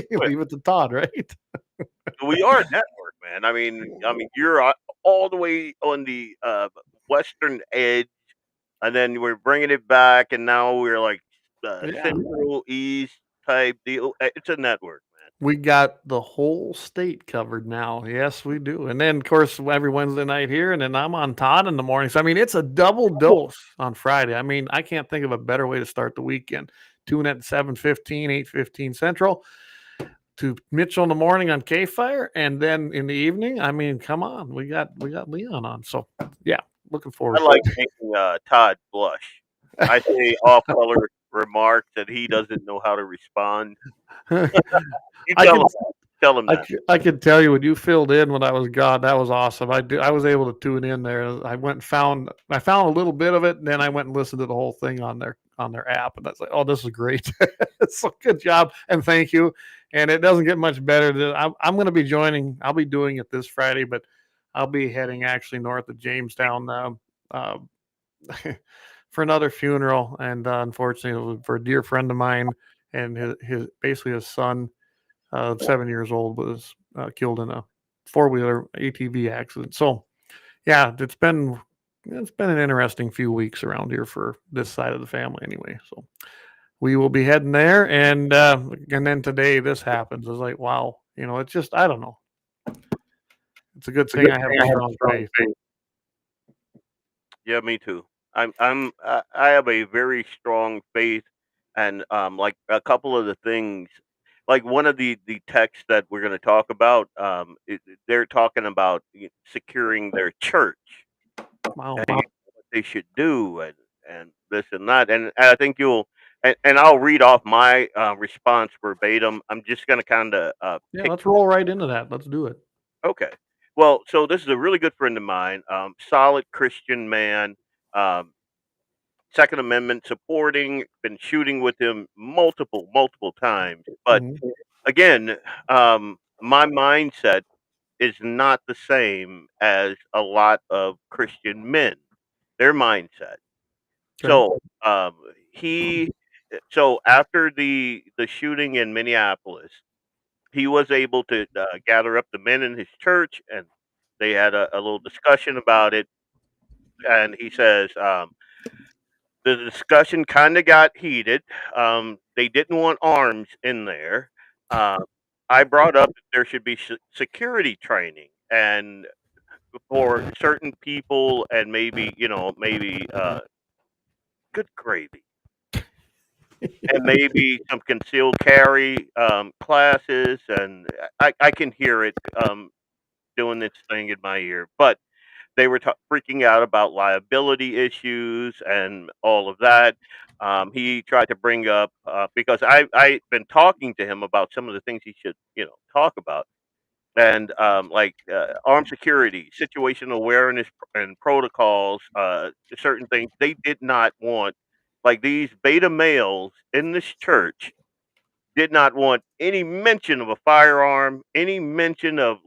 leave it to Todd, right? We are a network, man. I mean, you're all the way on the western edge, and then we're bringing it back, and now we're like Yeah. central east type deal. It's a network, man. We got the whole state covered now. Yes, we do. And then, of course, every Wednesday night here, and then I'm on Todd in the morning. So, I mean, it's a double dose on Friday. I mean, I can't think of a better way to start the weekend. Tune at 7:15, 8:15 Central to Mitchell in the morning on K-Fire. And then in the evening, I mean, come on. We got Leon on. So, yeah, looking forward I like making Todd blush. I say off-color remarks that he doesn't know how to respond. to You I tell him that. I could tell you when you filled in when I was gone, that was awesome. I was able to tune in there. I went and found a little bit of it, and then I went and listened to the whole thing on their app, and that's like, oh, this is great. So good job and thank you. And it doesn't get much better. I'm going to be joining. I'll be doing it this Friday, but I'll be heading actually north of Jamestown for another funeral, and unfortunately, it was for a dear friend of mine, and his son. 7 years old, was killed in a 4-wheeler ATV accident. So, yeah, it's been an interesting few weeks around here for this side of the family, anyway. So, we will be heading there, and then today this happens. It's like, wow, it's just I don't know. It's a good thing I have a strong faith. Yeah, me too. I have a very strong faith, and like a couple of the things. Like one of the texts that we're going to talk about, they're talking about securing their church Wow. and what they should do, and this and that. And I think and I'll read off my response verbatim. I'm just going to kind of Yeah, let's roll right into that. Let's do it. Okay. Well, so this is a really good friend of mine, solid Christian man, Second Amendment supporting, been shooting with him multiple times. But Mhm. again, my mindset is not the same as a lot of Christian men. Their mindset. Okay. So so after the shooting in Minneapolis, he was able to gather up the men in his church, and they had a little discussion about it. And he says the discussion kind of got heated. They didn't want arms in there. I brought up that there should be security training and for certain people, and maybe good gravy, and maybe some concealed carry classes, and I can hear it doing this thing in my ear, but they were freaking out about liability issues and all of that. He tried to bring up because I've been talking to him about some of the things he should talk about, and like armed security, situational awareness, and protocols. Certain things they did not want, like these beta males in this church did not want any mention of a firearm, any mention of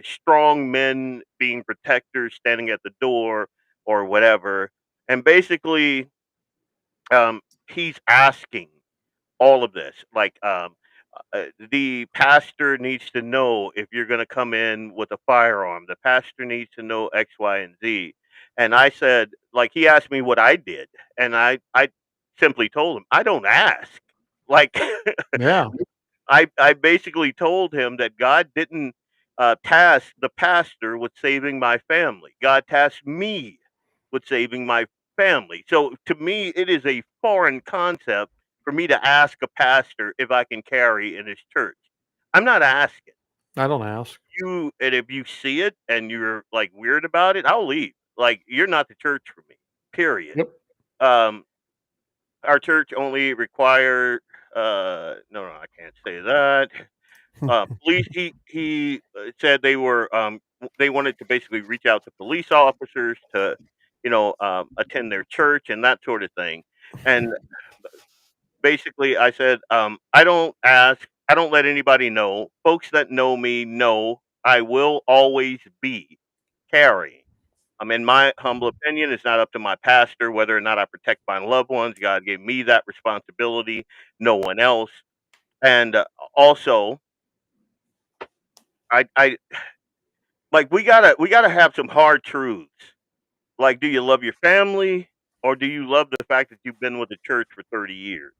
strong men being protectors standing at the door or whatever. And basically, he's asking all of this. The pastor needs to know if you're going to come in with a firearm. The pastor needs to know X, Y, and Z. And I said, like, he asked me what I did, and I simply told him I don't ask. Like, Yeah, I basically told him that God didn't task the pastor with saving my family. God tasked me with saving my family. So to me, it is a foreign concept for me to ask a pastor if I can carry in his church. I'm not asking I don't ask. you, and if you see it and you're like weird about it, I'll leave. Like, you're not the church for me. Period. Yep. Um, our church only require. No, I can't say that. Police. He said they wanted to basically reach out to police officers to attend their church and that sort of thing. And basically, I said I don't ask. I don't let anybody know. Folks that know me know I will always be carrying. In my humble opinion, it's not up to my pastor whether or not I protect my loved ones. God gave me that responsibility, no one else. And also, I like we gotta have some hard truths. Like, do you love your family, or do you love the fact that you've been with the church for 30 years?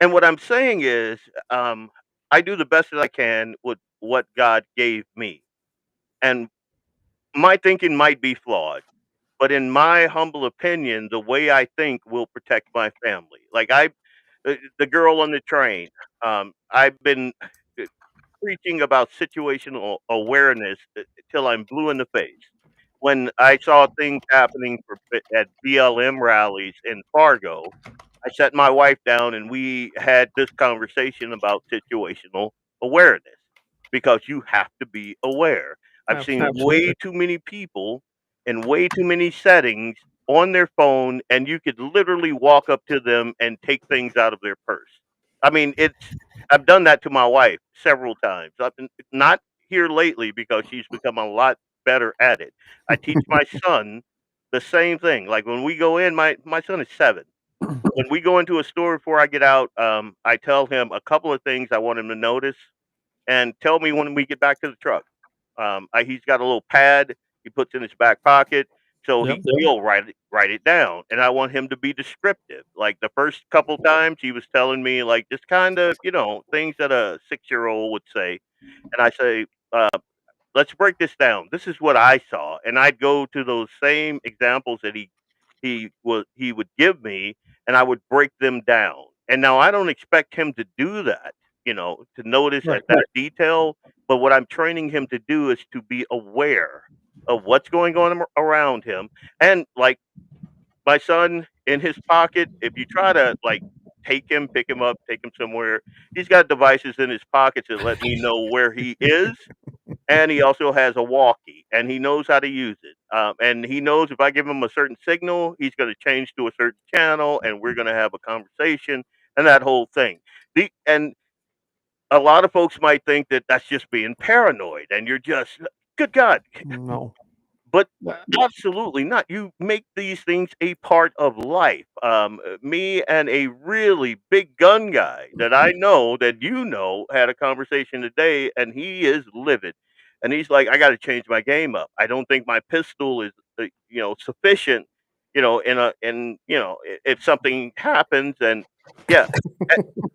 What I'm saying is, I do the best that I can with what God gave me, and my thinking might be flawed. But in my humble opinion, the way I think will protect my family. Like the girl on the train. I've been preaching about situational awareness till I'm blue in the face. When I saw things happening at BLM rallies in Fargo, I sat my wife down and we had this conversation about situational awareness because you have to be aware. I've seen way Absolutely. too many people in way too many settings on their phone, and you could literally walk up to them and take things out of their purse. I mean, I've done that to my wife several times. I've been not here lately because she's become a lot better at it. I teach my son the same thing. Like when we go in, my son is 7. When we go into a store before I get out, I tell him a couple of things I want him to notice, and tell me when we get back to the truck. He's got a little pad he puts in his back pocket, so Yep. he'll write it down. And I want him to be descriptive. Like the first couple times, he was telling me like just kind of things that a 6-year-old would say, and I say, let's break this down. This is what I saw, and I'd go to those same examples that he would give me, and I would break them down. And now I don't expect him to do that, to notice Right. at that detail. But what I'm training him to do is to be aware of what's going on around him. And like my son in his pocket, if you try to like pick him up, take him somewhere, he's got devices in his pockets that let me know where he is, and he also has a walkie, and he knows how to use it. And he knows if I give him a certain signal, he's going to change to a certain channel, and we're going to have a conversation, and that whole thing. And a lot of folks might think that that's just being paranoid, and you're just, good God, No. but That- absolutely not. You make these things a part of life. Me and a really big gun guy that I know, that had a conversation today, and he is livid. And he's like, I got to change my game up. I don't think my pistol is, sufficient. If something happens, and Yeah,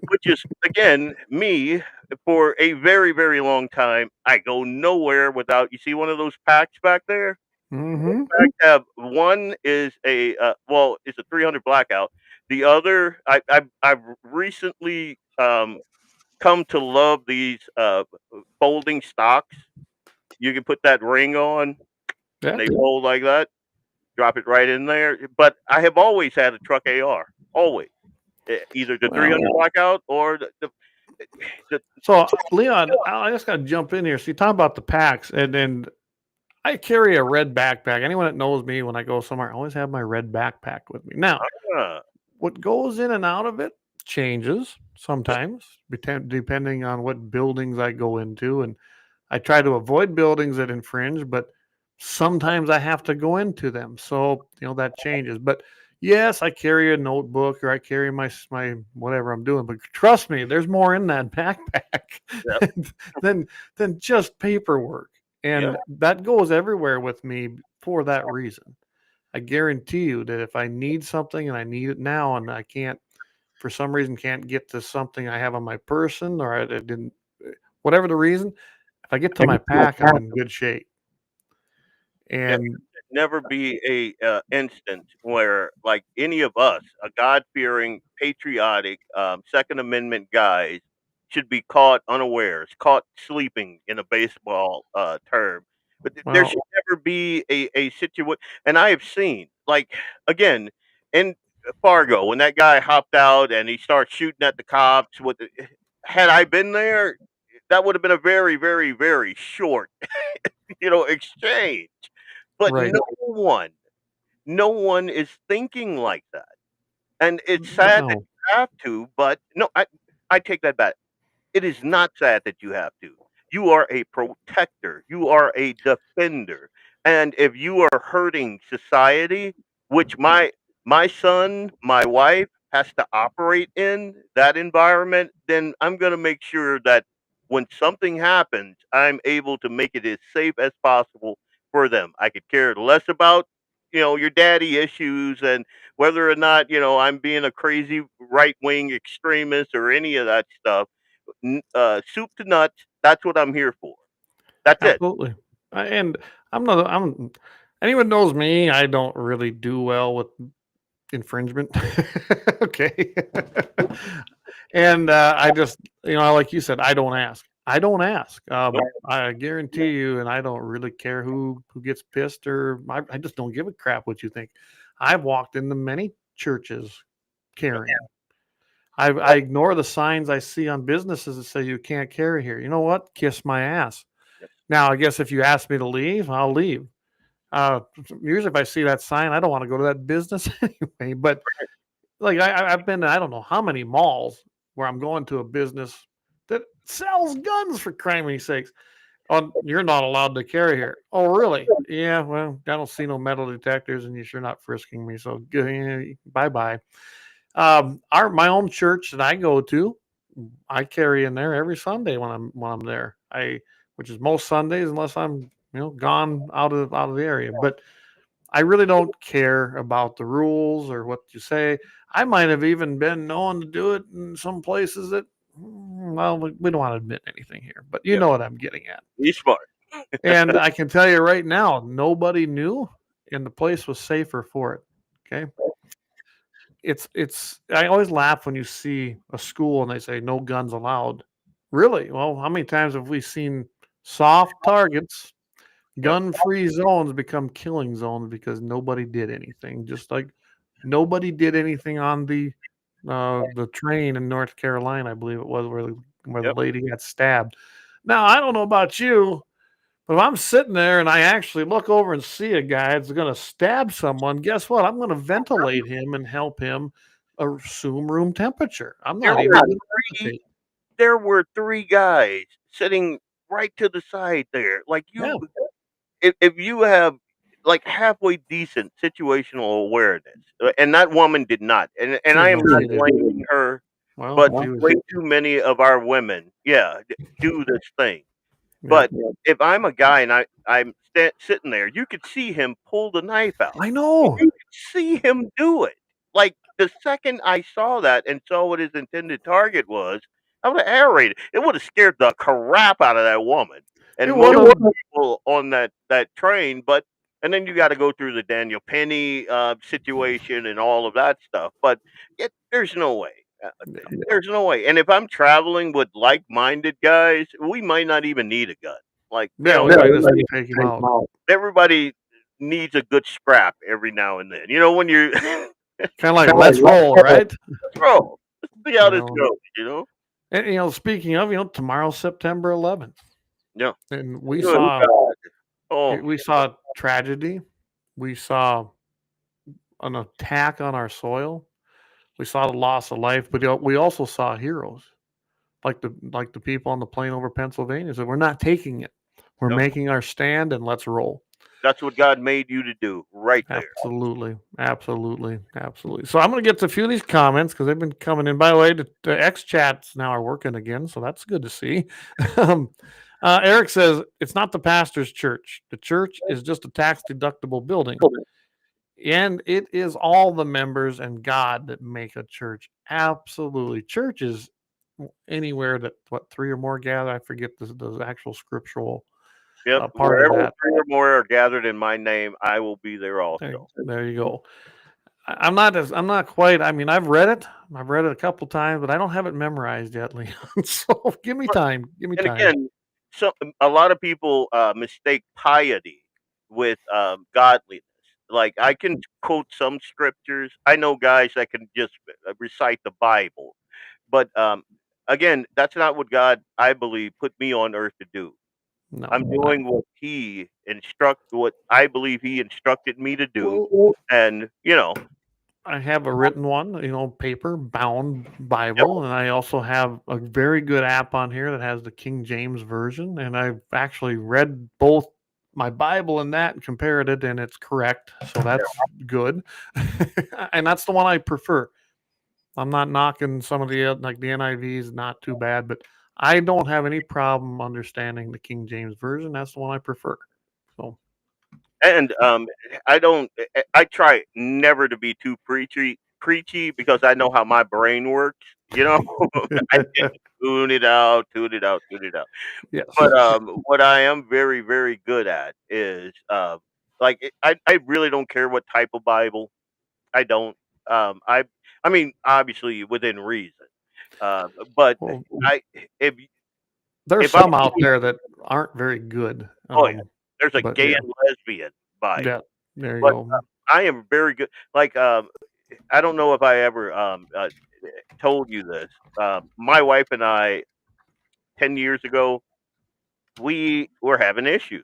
which is again me for a very very long time. I go nowhere without. You see one of those packs back there. Mm-hmm. I have one is a well, it's a 300 blackout. The other, I've recently come to love these folding stocks. You can put that ring on, and Yeah. they fold like that. Drop it right in there. But I have always had a truck AR, always. Either the Well, 300 blackout or the so Leon, I just got to jump in here. So you talk about the packs, and then I carry a red backpack. Anyone that knows me, when I go somewhere, I always have my red backpack with me. Now, uh, what goes in and out of it changes sometimes, depending on what buildings I go into, and I try to avoid buildings that infringe, but sometimes I have to go into them. So, that changes. But yes, I carry a notebook or I carry my whatever I'm doing. But trust me, there's more in that backpack yeah, than than just paperwork. yeah. And that goes everywhere with me for that reason. I guarantee you that if I need something and I need it now and I can't, for some reason, can't get to something I have on my person or I didn't, whatever the reason, if I get to my pack, I'm in good shape. Yeah, And never be a instance where like any of us, a God fearing, patriotic, Second Amendment guys, should be caught unawares, caught sleeping in a baseball term. But there well, should never be a situation. And I have seen like again in Fargo when that guy hopped out and he started shooting at the cops. Had I been there, that would have been a very very very short exchange. But right. no one is thinking like that. And it's sad that No. you have to, but no, I take that back. It is not sad that you have to. You are a protector. You are a defender. And if you are hurting society, which my son, my wife has to operate in that environment, then I'm going to make sure that when something happens, I'm able to make it as safe as possible for them. I could care less about your daddy issues and whether or not I'm being a crazy right wing extremist or any of that stuff. Soup to nuts. That's what I'm here for. That's it. Absolutely. And I'm not, I'm, anyone knows me, I don't really do well with infringement. Okay. And I just, like you said, I don't ask. I don't ask. I guarantee you, and I don't really care who gets pissed or I just don't give a crap what you think. I've walked into many churches carrying. I ignore the signs I see on businesses that say you can't carry here. You know what? Kiss my ass. Now, I guess if you ask me to leave, I'll leave. Uh, Usually, if I see that sign, I don't want to go to that business anyway. But like I've been to I don't know how many malls where I'm going to a business that sells guns for criminy sakes. Oh, you're not allowed to carry here. Oh, really? Yeah. Well, I don't see no metal detectors, and you're sure not frisking me. So bye bye. My own church that I go to, I carry in there every Sunday when I'm there. Which is most Sundays unless I'm gone out of the area. But I really don't care about the rules or what you say. I might have even been known to do it in some places that, well, we don't want to admit anything here, but you Yeah, know what I'm getting at. be smart. And I can tell you right now, nobody knew, and the place was safer for it. Okay. I always laugh when you see a school and they say no guns allowed. Really? Well, how many times have we seen soft targets, Yep. gun-free zones become killing zones because nobody did anything? Just like nobody did anything on the train in North Carolina, I believe it was, where the Yep. lady got stabbed. Now, I don't know about you, but if I'm sitting there and I actually look over and see a guy that's going to stab someone, guess what? I'm going to ventilate him and help him assume room temperature. I'm There not even were going to three. hesitate. There were three guys sitting right to the side there. Like Yeah, if you have like halfway decent situational awareness, and that woman did not, and yeah, I am no, not she didn't. blaming her, Well, but she was, way too many of our women, yeah, do this thing. yeah. But if I'm a guy and I'm sitting there, you could see him pull the knife out. I know. You could see him do it. Like the second I saw that and saw what his intended target was, I would have air raided. It would have scared the crap out of that woman It and would most have. people on that train. But and then you got to go through the Daniel Penny situation and all of that stuff. But there's no way. There's no way. And if I'm traveling with like-minded guys, we might not even need a gun. Like, Yeah, we might just take him out. everybody needs a good scrap every now and then. When you Kind of like, let's roll, right? roll, let's see how this You goes. And speaking of, tomorrow's September 11th, Yeah. and we Good saw God. Oh, we saw tragedy, we saw an attack on our soil, we saw the loss of life, but we also saw heroes, like the people on the plane over Pennsylvania. So we're not taking it. We're no, making our stand, and let's roll. that's what God made you to do, right there. Absolutely, absolutely, absolutely. So I'm going to get to a few of these comments because they've been coming in. By the way, the X chats now are working again, so that's good to see. Eric says it's not the pastor's church. The church is just a tax deductible building, and it is all the members and God that make a church. Absolutely, church is anywhere that three or more gather. I forget the actual scriptural Yep. part of Wherever that. 3 or more are gathered in my name, I will be there also. There you go. I'm not quite. I mean, I've read it a couple times, but I don't have it memorized yet, Leon. So give me time. Give me And time. again, a lot of people mistake piety with godliness. Like I can quote some scriptures. I know guys that can just recite the Bible, but again, that's not what God, I believe, put me on earth to do. I'm No. doing what I believe He instructed me to do, and I have a written one, paper bound yep, Bible, and I also have a very good app on here that has the King James version, and I've actually read both my Bible and that and compared it, and it's correct, so that's good. And that's the one I prefer. I'm not knocking some of the like the NIV is not too bad, but I don't have any problem understanding the King James version. That's the one I prefer. So and I don't. I try never to be too preachy because I know how my brain works. I tend to tune it out, tune it out, tune it out. yes, But what I am very, very good at is I really don't care what type of Bible. I don't. I mean, obviously within reason. Uh, but well, I if there's if I'm some out there that aren't very good. oh yeah, there's a But gay yeah, and lesbian Bible, yeah, there you but go. I am very good. Like I don't know if I ever told you this. My wife and I 10 years ago we were having issues.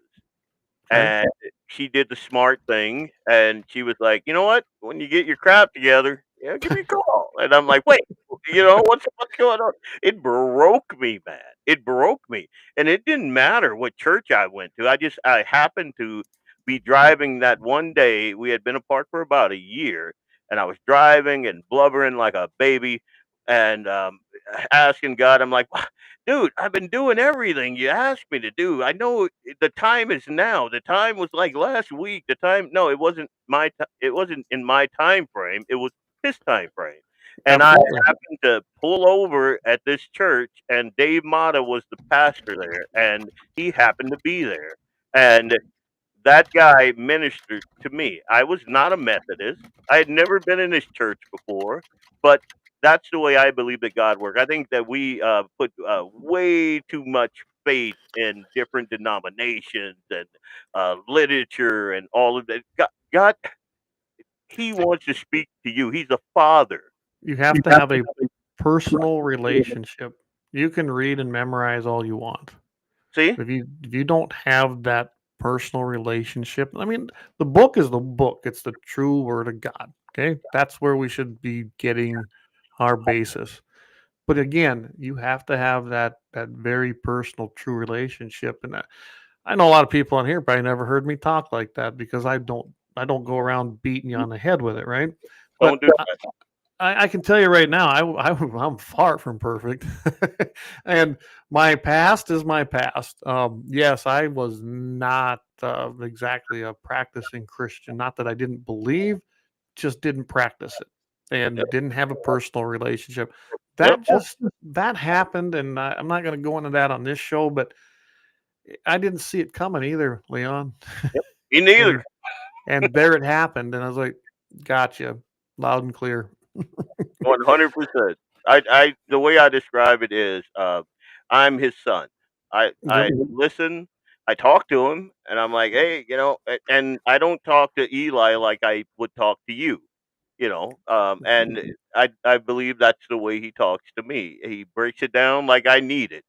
Okay. And she did the smart thing, and she was like, "You know what? When you get your crap together, give me a call." And I'm like, "Wait, what's going on?" It broke me, man. It broke me, and it didn't matter what church I went to. I happened to be driving that one day. We had been apart for about a year, and I was driving and blubbering like a baby, and asking God, I'm like, dude, I've been doing everything you asked me to do. I know the time is now. The time was like last week. The time, no, it wasn't it wasn't in my time frame. It was his time frame. And I Absolutely. happened to pull over at this church, and Dave Mata was the pastor there, and he happened to be there. And that guy ministered to me. I was not a Methodist. I had never been in his church before, but that's the way I believe that God works. I think that we put way too much faith in different denominations and literature and all of that. God, He wants to speak to you. He's a father. You have to have a personal relationship. You can read and memorize all you want. See? If you don't have that personal relationship, I mean, the book is the book. It's the true word of God. Okay, that's where we should be getting our basis. But again, you have to have that very personal, true relationship. And I know a lot of people on here probably never heard me talk like that because I don't go around beating you on the head with it, right? Don't But do that. I can tell you right now, I'm far from perfect, and my past is my past. Yes, I was not exactly a practicing Christian. Not that I didn't believe, just didn't practice it. and didn't have a personal relationship. Yep. That happened, and I'm not going to go into that on this show, but I didn't see it coming either, Leon. Me neither. And there it happened, and I was like, "Gotcha, loud and clear." 100%. The way I describe it is, I'm his son. I Yep. listen. I talk to him, and I'm like, hey, and I don't talk to Eli like I would talk to you, and I believe that's the way he talks to me. He breaks it down like I need it.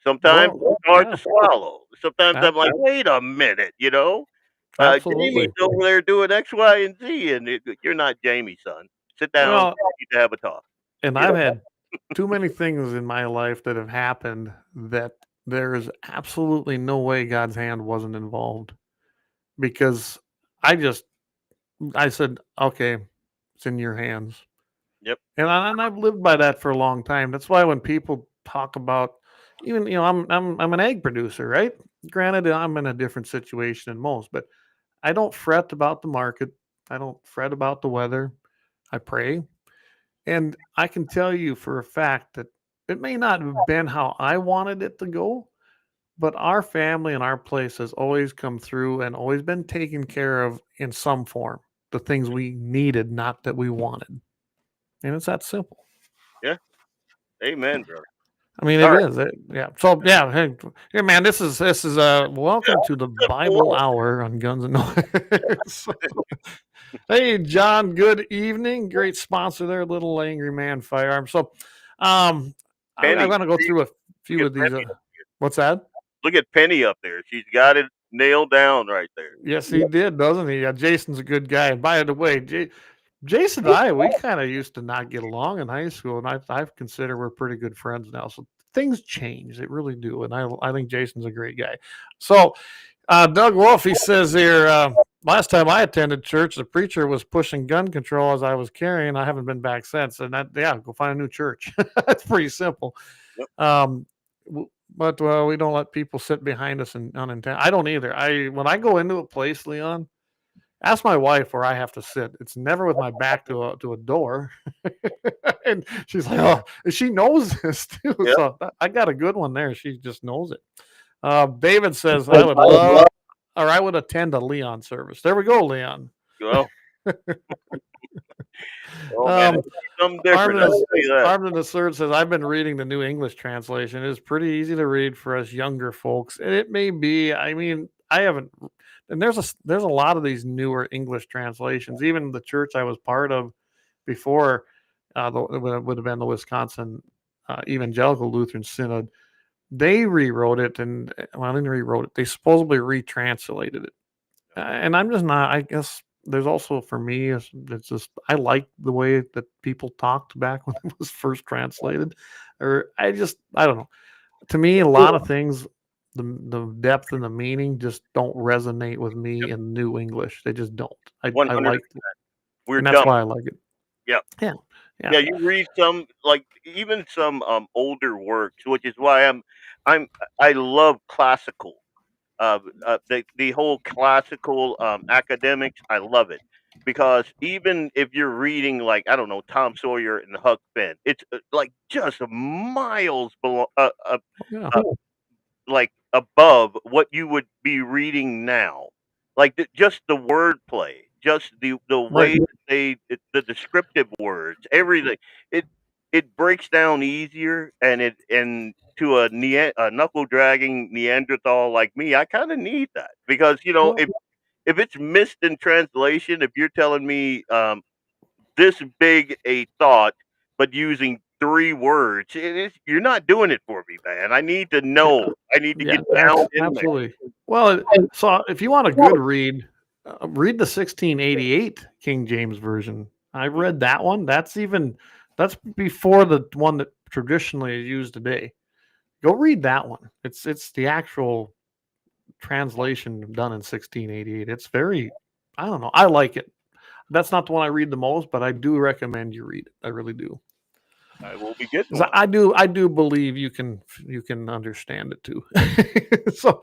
Sometimes Well, it's hard yeah, to swallow. Sometimes I'm ab- like, wait a minute, Jamie's absolutely. over there doing X, Y, and Z, and you're not Jamie, son. Sit down. Well, We need to have a talk. and You I've know, had too many things in my life that have happened that there is absolutely no way God's hand wasn't involved, because I just I said, "Okay, it's in your hands." yep, And I've lived by that for a long time. That's why when people talk about, even, I'm an egg producer, right? Granted, I'm in a different situation than most, but I don't fret about the market. I don't fret about the weather. I pray. And I can tell you for a fact that it may not have been how I wanted it to go, but our family and our place has always come through and always been taken care of in some form. The things we needed, not that we wanted. And it's that simple. yeah. Amen, brother. I mean, All it right. is. Yeah. So yeah, hey man, this is welcome to the Bible Hour on Guns and Noise. Hey John, good evening. Great sponsor there, Little Angry Man Firearms. So, I'm Penny, going to go through a look few at of these. Penny. What's that? Look at Penny up there. She's got it nailed down right there. Yes, he did, doesn't he? Jason's a good guy. And by the way, Jason and I, we kind of used to not get along in high school, and I consider we're pretty good friends now. So things change, they really do, and I think Jason's a great guy. So Doug Wolf, he says here, last time I attended church, the preacher was pushing gun control as I was carrying. I haven't been back since, and go find a new church. That's pretty simple. Yep. But we don't let people sit behind us and unintended. I don't either. When I go into a place, Leon, ask my wife where I have to sit. It's never with my back to a door. And she's like, oh, she knows this too. Yep. So I got a good one there. She just knows it. David says, I would love, or I would attend a Leon service. There we go, Leon. Well, man, it's something different. I'll tell you that. Armed in the Surge says, I've been reading the New English translation. It is pretty easy to read for us younger folks. And it may be, I mean, I haven't, and there's a lot of these newer English translations. Even the church I was part of before, it would have been the Wisconsin Evangelical Lutheran Synod. They rewrote it, and well, they didn't rewrote it. They supposedly retranslated it, and I'm just not. I guess there's also for me, it's just I like the way that people talked back when it was first translated, or I don't know. To me, a lot of things, the depth and the meaning just don't resonate with me in New English. They just don't. I 100%. like it, We're and that's dumb. why I like it. Yeah. Yeah. Yeah, you read some, like, even some older works, which is why I love classical. The whole classical academics, I love it, because even if you're reading, like, I don't know, Tom Sawyer and Huck Finn, it's like just miles below, Yeah. like above what you would be reading now. Like just the wordplay, just the way Right. the descriptive words, everything. It breaks down easier, and to a knuckle dragging Neanderthal like me, I kind of need that, because Well, if it's missed in translation, if you're telling me this big a thought, but using 3 words, you're not doing it for me, man. I need to know. I need to yeah, get down in there. absolutely. Well, so if you want a good read, read the 1688 King James version. I read that one. That's before the one that traditionally is used today. Go read that one. It's the actual translation done in 1688. It's very, I don't know. I like it. That's not the one I read the most, but I do recommend you read it. I really do. I will be getting 'Cause one. I do believe you can understand it too. So,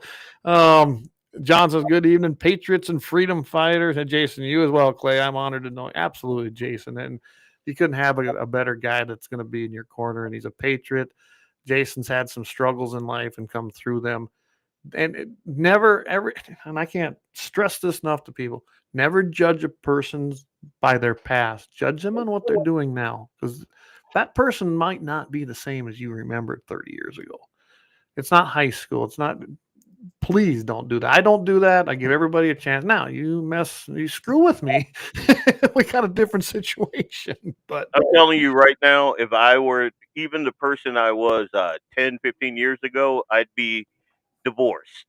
John says, "Good evening, patriots and freedom fighters." And Jason, you as well, Clay. I'm honored to know. Absolutely, Jason. And you couldn't have a better guy that's going to be in your corner, and he's a patriot. Jason's had some struggles in life and come through them. And never ever, and I can't stress this enough to people, never judge a person by their past. Judge them on what they're doing now, because that person might not be the same as you remembered 30 years ago. It's not high school. It's not. Please don't do that. I don't do that. I give everybody a chance. Now you screw with me, we got a different situation. But I'm telling you right now, if I were even the person I was 10, 15 years ago, I'd be divorced.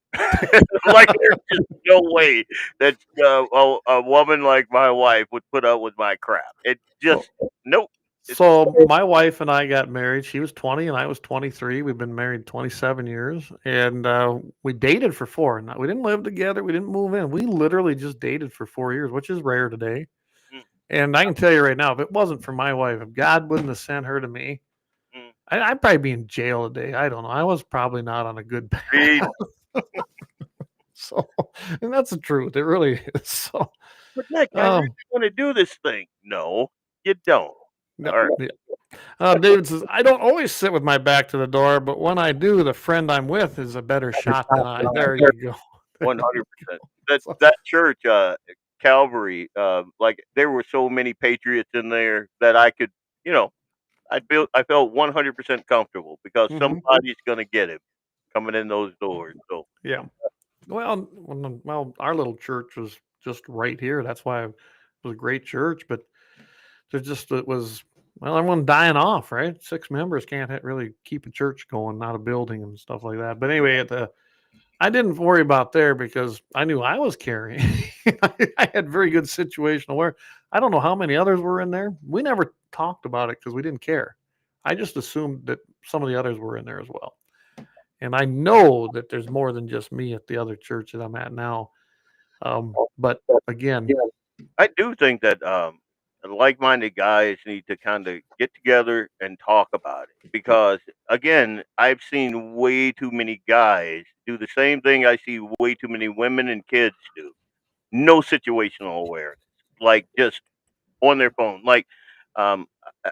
Like there's just no way that a woman like my wife would put up with my crap. It just nope. So my wife and I got married. She was 20 and I was 23. We've been married 27 years, and we dated for 4. Now, we didn't live together. We didn't move in. We literally just dated for 4 years, which is rare today. Mm, And I can tell you right now, if it wasn't for my wife, if God wouldn't have sent her to me, mm. I'd probably be in jail today. I don't know. I was probably not on a good path. Read. So, and that's the truth. It really is. So, But Nick, I really want to do this thing. No, you don't. no, All right. yeah. David says, I don't always sit with my back to the door, but when I do, the friend I'm with is a better shot than I. There you go. 100%. That church, Calvary, like there were so many patriots in there that I could, you know, I felt 100% comfortable because Mhm. somebody's gonna get him coming in those doors. So Yeah. Well, our little church was just right here. That's why it was a great church, but everyone dying off, right? 6 members can't really keep a church going, not a building and stuff like that. But anyway, I didn't worry about there because I knew I was carrying. I had very good situational aware. I don't know how many others were in there. We never talked about it because we didn't care. I just assumed that some of the others were in there as well. And I know that there's more than just me at the other church that I'm at now. But again, I do think that like-minded guys need to kind of get together and talk about it because again, I've seen way too many guys do the same thing I see way too many women and kids do. No situational awareness, like just on their phone. Like, um,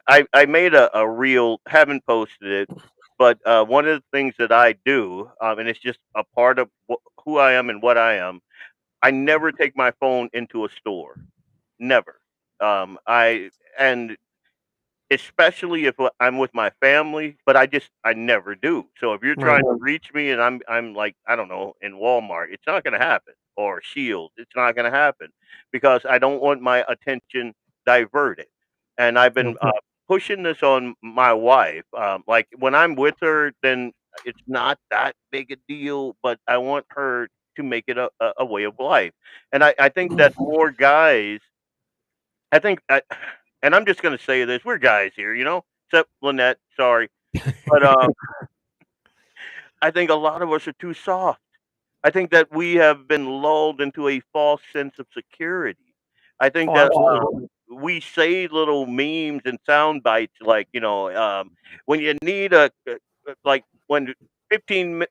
I made a reel, haven't posted it, but one of the things that I do, and it's just a part of who I am and what I am. I never take my phone into a store, never. I and especially if I'm with my family, but I never do. So if you're right. trying to reach me and I'm like, I don't know, in Walmart, it's not gonna happen. Or Shield, it's not gonna happen because I don't want my attention diverted. And I've been Okay. pushing this on my wife. Like when I'm with her, then it's not that big a deal, but I want her to make it a way of life. And I think that more guys I think, and I'm just going to say this: we're guys here, except Lynette. Sorry, but I think a lot of us are too soft. I think that we have been lulled into a false sense of security. I think Oh, that absolutely. we say little memes and sound bites like, when you need like when 15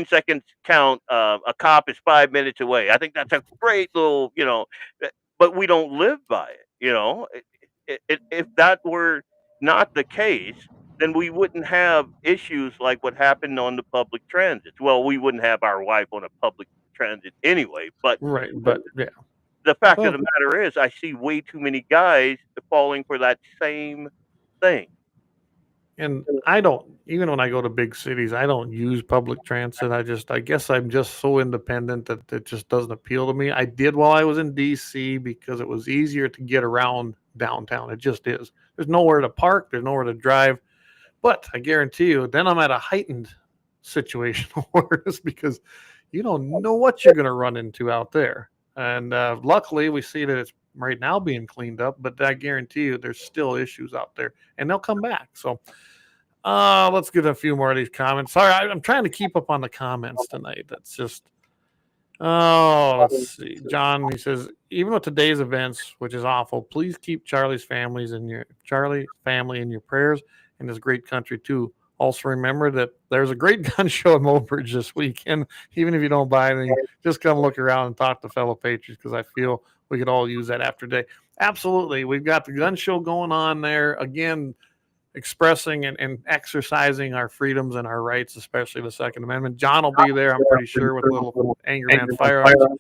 seconds count, a cop is 5 minutes away. I think that's a great little, but we don't live by it. If that were not the case, then we wouldn't have issues like what happened on the public transit. Well, we wouldn't have our wife on a public transit anyway. But Right. But yeah. the fact of Well, the matter is, I see way too many guys falling for that same thing. and I don't, even when I go to big cities, I don't use public transit. I guess I'm just so independent that it just doesn't appeal to me. I did while I was in DC because it was easier to get around downtown. It just is. There's nowhere to park, there's nowhere to drive. But I guarantee you, then I'm at a heightened situational awareness because you don't know what you're going to run into out there. And luckily, we see that it's right now being cleaned up, but I guarantee you there's still issues out there and they'll come back. So let's get a few more of these comments. Sorry, I'm trying to keep up on the comments tonight. That's just, let's see. John, he says, even with today's events, which is awful, please keep Charlie family in your prayers and this great country too. also remember that there's a great gun show in Mobridge this weekend. Even if you don't buy anything, just come look around and talk to fellow patriots, because I feel we could all use that after day. Absolutely. We've got the gun show going on there. Again, expressing and exercising our freedoms and our rights, especially the Second Amendment. John will be there, I'm pretty sure, with little Angerman Firearms.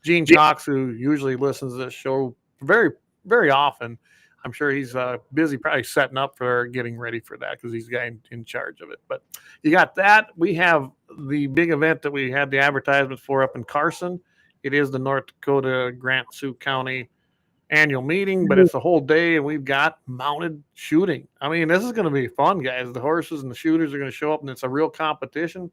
Gene Chalks, who usually listens to this show very, very often, I'm sure he's busy probably setting up for getting ready for that, because he's the guy in charge of it. But you got that. We have the big event that we had the advertisement for up in Carson. It is the North Dakota Grant-Sioux County annual meeting, but it's a whole day, and we've got mounted shooting. I mean, this is going to be fun, guys. The horses and the shooters are going to show up, and it's a real competition.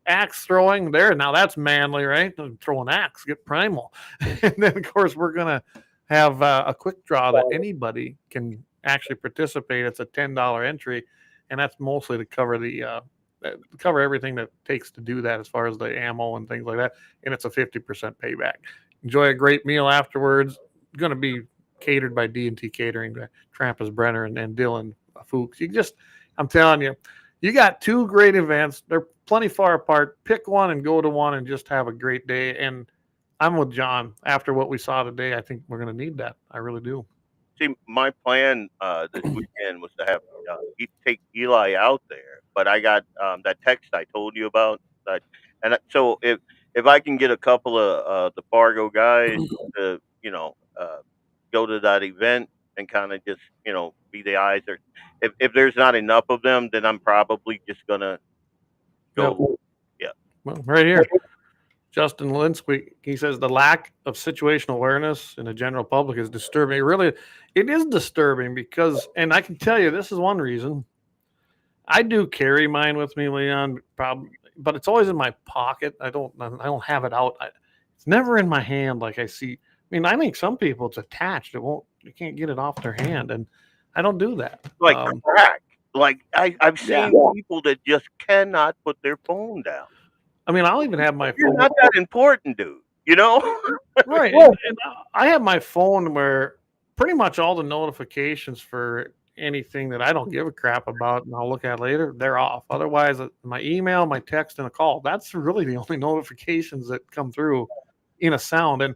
Axe throwing there. Now that's manly, right? Throw an axe, get primal. And then, of course, we're going to have a quick draw that anybody can actually participate. It's a $10 entry, and that's mostly to cover the cover everything that takes to do that, as far as the ammo and things like that. And it's a 50% payback. Enjoy a great meal afterwards. Going to be catered by D&T Catering, Trampus Brenner and Dylan Fuchs. I'm telling you, you got two great events. They're plenty far apart. Pick one and go to one and just have a great day. And I'm with John. After what we saw today, I think we're going to need that. I really do. See, my plan this weekend was to have take Eli out there, but I got that text I told you about. So if I can get a couple of the Fargo guys to go to that event and kind of just be the eyes, or if there's not enough of them, then I'm probably just gonna go. Yeah. Well, right here. Justin Linsky, he says the lack of situational awareness in the general public is disturbing. It is disturbing, because, and I can tell you, this is one reason. I do carry mine with me, Leon, probably, but it's always in my pocket. I don't have it out. It's never in my hand. Like I see. I mean, I think some people it's attached. You can't get it off their hand, and I don't do that. Like crack. Like I've seen people that just cannot put their phone down. I mean, I'll even have my phone. You're not that important, dude. Right. And I have my phone where pretty much all the notifications for anything that I don't give a crap about and I'll look at later, they're off. Otherwise, my email, my text, and a call, that's really the only notifications that come through in a sound. And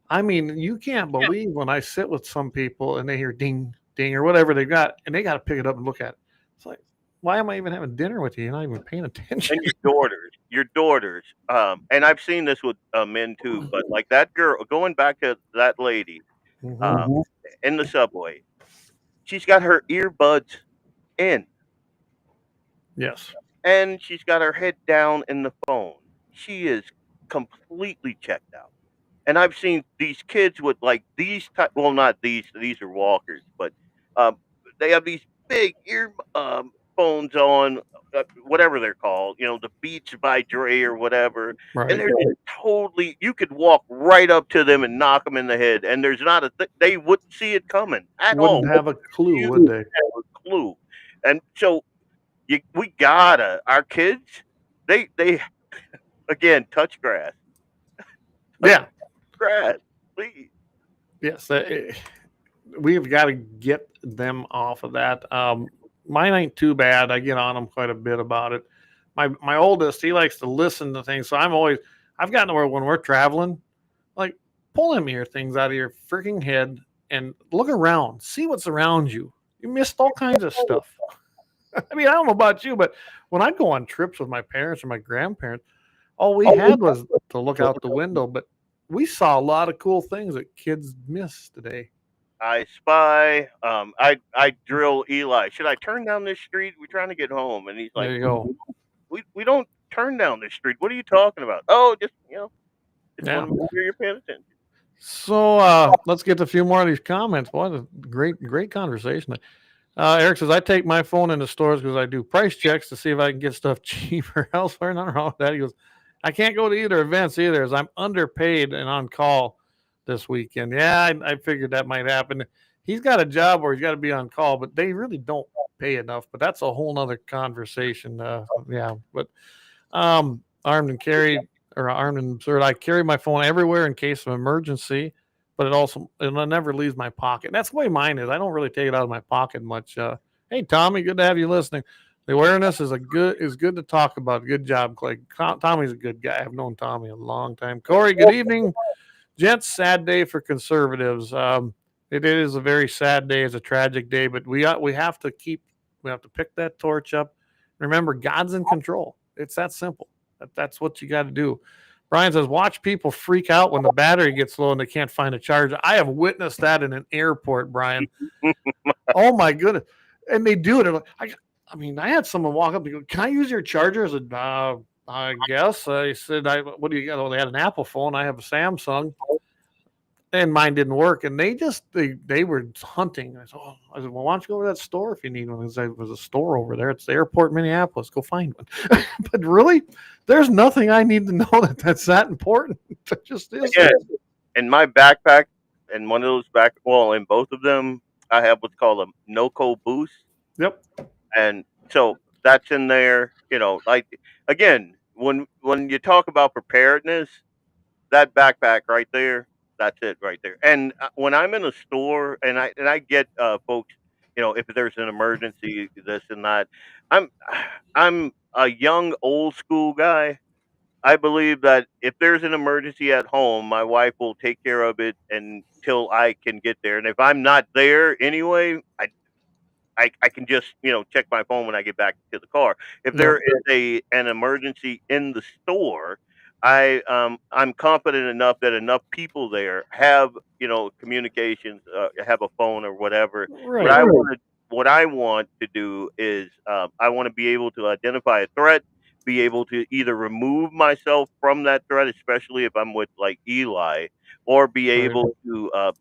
I mean, you can't believe when I sit with some people and they hear ding, ding, or whatever they got, and they got to pick it up and look at it. It's like, why am I even having dinner with you? You're not even paying attention. And your daughters. And I've seen this with men too, but like that girl, going back to that lady in the subway, she's got her earbuds in. Yes. And she's got her head down in the phone. She is completely checked out. And I've seen these kids with like these well, not these are walkers, but they have these big ear phones on, whatever they're called, the Beats by Dre or whatever. Right. And they're just totally, you could walk right up to them and knock them in the head, and there's not they wouldn't see it coming at all. Wouldn't have a clue, would they? Have a clue. And so we gotta, our kids, they again, touch grass. Yeah. Grass, please. Yes. We've got to get them off of that. Mine ain't too bad. I get on them quite a bit about it. My oldest, he likes to listen to things. So I've gotten to where when we're traveling, like, pull them ear things out of your freaking head and look around, see what's around you. You missed all kinds of stuff. I mean, I don't know about you, but when I go on trips with my parents or my grandparents, all we had was to look out the window, but we saw a lot of cool things that kids miss today. I spy. I drill Eli. Should I turn down this street? We're trying to get home, and he's like, There you go. We don't turn down this street. What are you talking about? Oh, just want to make sure you're paying attention. So let's get to a few more of these comments. Boy, a great conversation. Eric says, I take my phone into stores because I do price checks to see if I can get stuff cheaper elsewhere. Nothing wrong with that. He goes, I can't go to either events either, as I'm underpaid and on call this weekend. Yeah, I figured that might happen. He's got a job where he's got to be on call, but they really don't pay enough. But that's a whole nother conversation. Yeah, but armed and absurd. I carry my phone everywhere in case of emergency, but it never leaves my pocket. That's the way mine is. I don't really take it out of my pocket much. Hey, Tommy, good to have you listening. The awareness is good to talk about. Good job, Clay. Tommy's a good guy. I've known Tommy a long time. Corey, good evening. Gents, sad day for conservatives. It is a very sad day. It's a tragic day, but we have to pick that torch up. Remember, God's in control. It's that simple. That's what you got to do. Brian says, watch people freak out when the battery gets low and they can't find a charger. I have witnessed that in an airport, Brian. Oh, my goodness. And they do it. I had someone walk up and go, can I use your charger? I said, I guess. I said, what do you got? Oh, they had an Apple phone. I have a Samsung. And mine didn't work. And they were hunting. I said, well, why don't you go over to that store if you need one? There was a store over there. It's the airport in Minneapolis. Go find one. But really, there's nothing I need to know that's that important. It just is. Again, in my backpack, in one of those in both of them, I have what's called a NOCO boost. Yep. And so that's in there, like, again, when you talk about preparedness, that backpack right there, that's it right there. And when I'm in a store and I get folks, if there's an emergency, this and that, I'm a young old school guy. I believe that if there's an emergency at home, my wife will take care of it until I can get there. And if I'm not there anyway, I can just check my phone when I get back to the car. If there is an emergency in the store, I'm confident enough that enough people there have communications, have a phone or whatever. Right. What I want to do is I want to be able to identify a threat, be able to either remove myself from that threat, especially if I'm with like Eli, or be able to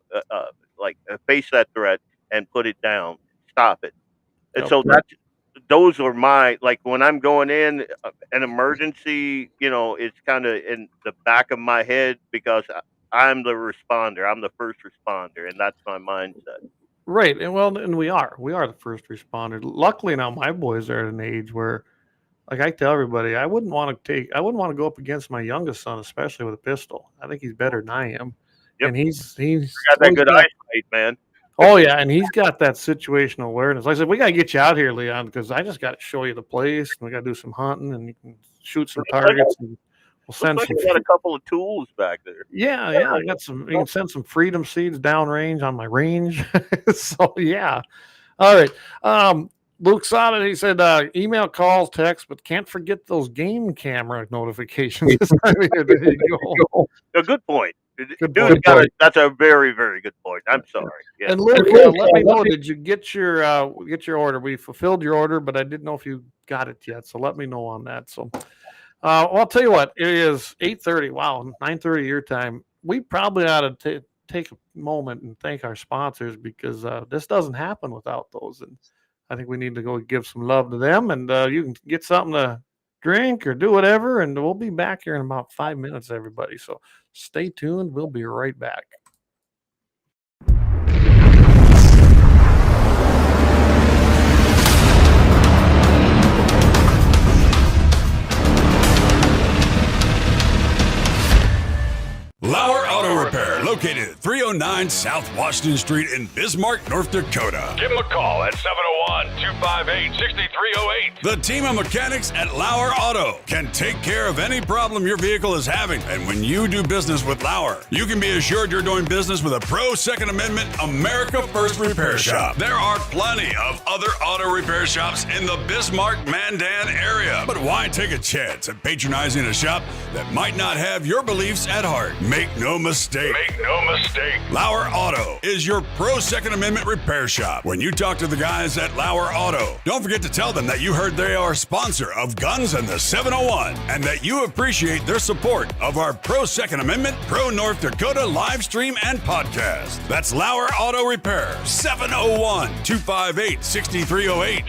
face that threat and put it down, stop it. And so those are my, like, when I'm going in an emergency, it's kind of in the back of my head because I'm the responder. I'm the first responder, and that's my mindset. Right. And we are the first responder. Luckily now my boys are at an age where, like I tell everybody, I wouldn't want to go up against my youngest son, especially with a pistol. I think he's better than I am. Yep. And he's got that good eyesight, man. Oh yeah, and he's got that situational awareness. Like I said, we gotta get you out here, Leon, because I just got to show you the place. And we gotta do some hunting, and you can shoot some targets, and we'll send some. You got a couple of tools back there. Yeah, I got some. You can send some freedom seeds downrange on my range. So yeah, all right. Luke Sonnet, he said, email, calls, text, but can't forget those game camera notifications. There you go. A good point. Dude, that's a very, very good point. I'm sorry. Yeah. And Luke, let me know, did you get your order? We fulfilled your order, but I didn't know if you got it yet. So let me know on that. So I'll tell you what, it is 8:30. Wow, 9:30 your time. We probably ought to take a moment and thank our sponsors because this doesn't happen without those. And I think we need to go give some love to them. And you can get something to drink or do whatever. And we'll be back here in about 5 minutes, everybody. So stay tuned. We'll be right back. Lauer Auto Repair, located at 309 South Washington Street in Bismarck, North Dakota. Give them a call at 701-258-6308. The team of mechanics at Lauer Auto can take care of any problem your vehicle is having. And when you do business with Lauer, you can be assured you're doing business with a pro Second Amendment America First repair shop. There are plenty of other auto repair shops in the Bismarck-Mandan area. But why take a chance at patronizing a shop that might not have your beliefs at heart? Make no mistake. Lauer Auto is your pro Second Amendment repair shop. When you talk to the guys at Lauer Auto, don't forget to tell them that you heard they are a sponsor of Guns and the 701 and that you appreciate their support of our pro Second Amendment, pro North Dakota live stream and podcast. That's Lauer Auto Repair, 701-258-6308.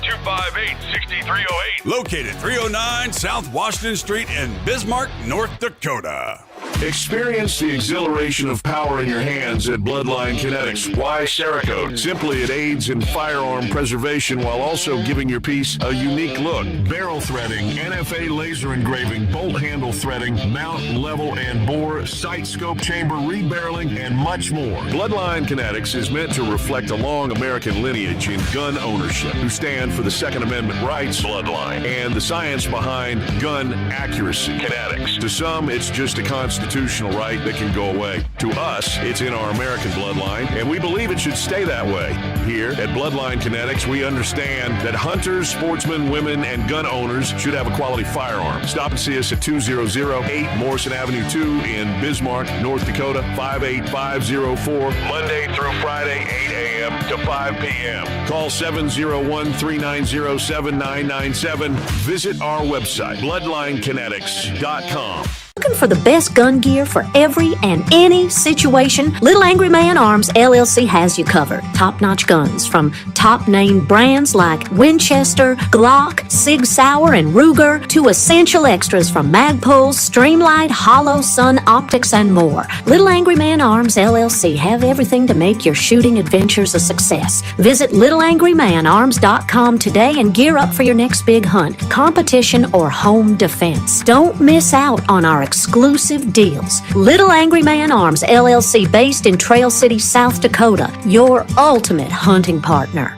701-258-6308. Located 309 South Washington Street in Bismarck, North Dakota. Experience the exhilaration of power in your hands at Bloodline Kinetics. Why Cerakote? Simply, it aids in firearm preservation while also giving your piece a unique look. Barrel threading, NFA laser engraving, bolt handle threading, mount, level, and bore, sight scope chamber rebarreling, and much more. Bloodline Kinetics is meant to reflect a long American lineage in gun ownership, who stand for the Second Amendment rights, Bloodline, and the science behind gun accuracy. Kinetics. To some, it's just a constitutional right that can go away. To us, it's in our American bloodline, and we believe it should stay that way. Here at Bloodline Kinetics, we understand that hunters, sportsmen, women, and gun owners should have a quality firearm. Stop and see us at 2008 Morrison Avenue 2 in Bismarck, North Dakota, 58504, Monday through Friday, 8 a.m. to 5 p.m. Call 701-390-7997. Visit our website, bloodlinekinetics.com. Looking for the best gun gear for every and any situation? Little Angry Man Arms LLC has you covered. Top-notch guns from top-name brands like Winchester, Glock, Sig Sauer, and Ruger to essential extras from Magpul's, Streamlight, Hollow, Sun Optics, and more. Little Angry Man Arms LLC have everything to make your shooting adventures a success. Visit littleangrymanarms.com today and gear up for your next big hunt, competition, or home defense. Don't miss out on our exclusive deals. Little Angry Man Arms LLC, based in Trail City, South Dakota, your ultimate hunting partner.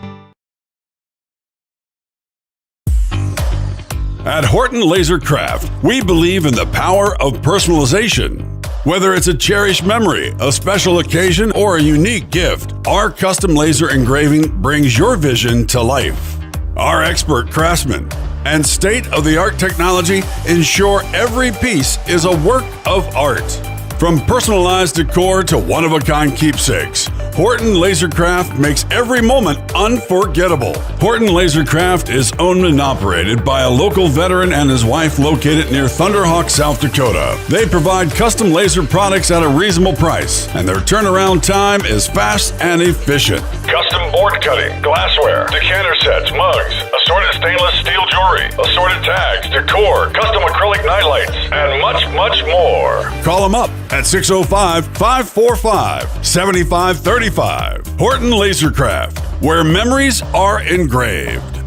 At Horton Laser Craft, we believe in the power of personalization. Whether it's a cherished memory, a special occasion, or a unique gift, our custom laser engraving brings your vision to life. Our expert craftsmen and state-of-the-art technology ensure every piece is a work of art. From personalized decor to one-of-a-kind keepsakes, Horton Lasercraft makes every moment unforgettable. Horton Lasercraft is owned and operated by a local veteran and his wife located near Thunderhawk, South Dakota. They provide custom laser products at a reasonable price, and their turnaround time is fast and efficient. Custom board cutting, glassware, decanter sets, mugs, assorted stainless steel jewelry, assorted tags, decor, custom acrylic nightlights, and much, much more. Call them up at 605-545-7535. Horton Lasercraft, where memories are engraved.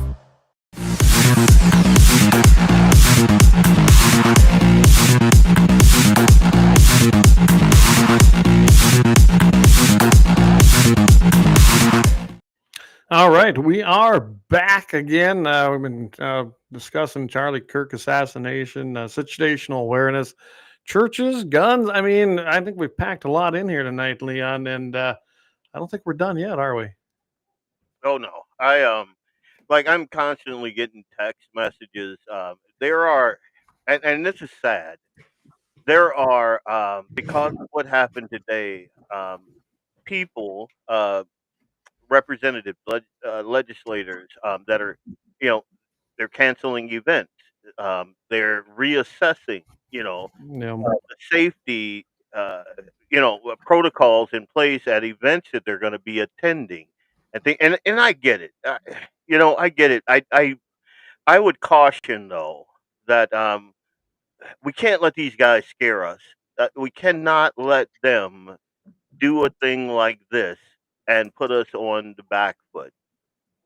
All right, we are back again. We've been discussing Charlie Kirk assassination, situational awareness, churches, guns. I mean, I think we've packed a lot in here tonight, Leon, and I don't think we're done yet, are we? Oh no, I'm constantly getting text messages. There are, and this is sad. There are because of what happened today, people, representatives, legislators that are, you know, they're canceling events. They're reassessing, the safety, protocols in place at events that they're going to be attending. And I get it. I get it. I would caution though that we can't let these guys scare us. We cannot let them do a thing like this and put us on the back foot.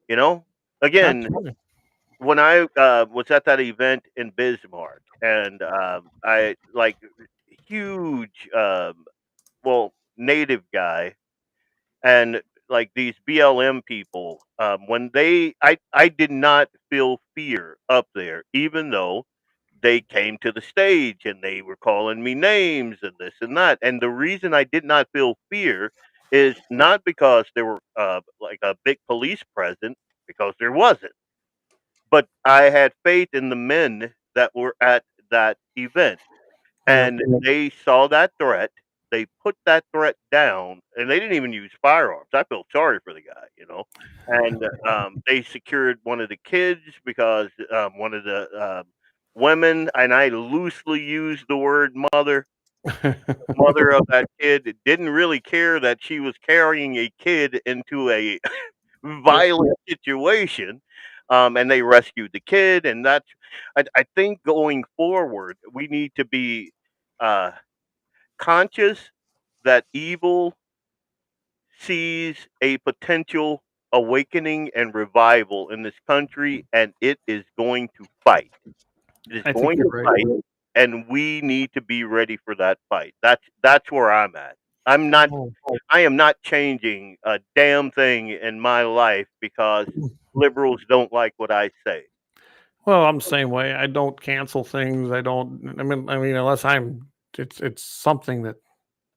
You know, again, Absolutely. when I was at that event in Bismarck, and I like huge, native guy, and like these BLM people, when I did not feel fear up there, even though they came to the stage and they were calling me names and this and that. And the reason I did not feel fear is not because there were like a big police present, because there wasn't, but I had faith in the men that were at that event, Yeah. and they saw that threat. They put that threat down, and they didn't even use firearms. I feel sorry for the guy. And they secured one of the kids because one of the women, and I loosely use the word mother of that kid, didn't really care that she was carrying a kid into a violent situation, and they rescued the kid. And I think going forward, we need to be uh, conscious that evil sees a potential awakening and revival in this country, and it is going to fight. It is I think going you're to right. fight, and we need to be ready for that fight. That's where I'm at. I'm not. Oh, I am not changing a damn thing in my life because liberals don't like what I say. well, I'm the same way. I don't cancel things. I mean, unless it's something that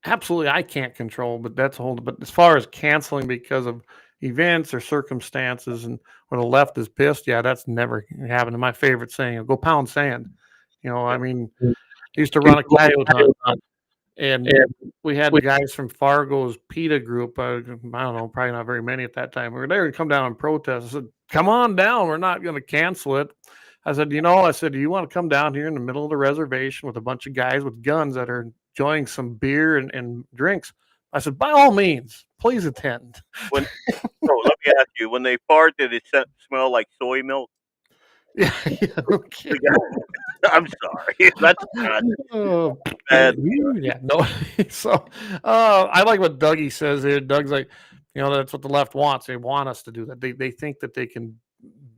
absolutely I can't control. But that's a whole. But as far as canceling because of events or circumstances, and where the left is pissed, yeah, that's never happened. And my favorite saying, "Go pound sand." I mean, I used to run a coyote hunt, and we had guys from Fargo's PETA group. I don't know, probably not very many at that time. We were there to come down and protest. I said, "Come on down. We're not going to cancel it." I said, "Do you want to come down here in the middle of the reservation with a bunch of guys with guns that are enjoying some beer and drinks?" I said, "By all means, please attend." When so let me ask you, when they fart, did it smell like soy milk? Yeah, yeah, no kidding. I'm sorry, that's not Oh, bad. yeah, no. So, I like what Dougie says here. Doug's like, that's what the left wants. They want us to do that. They think that they can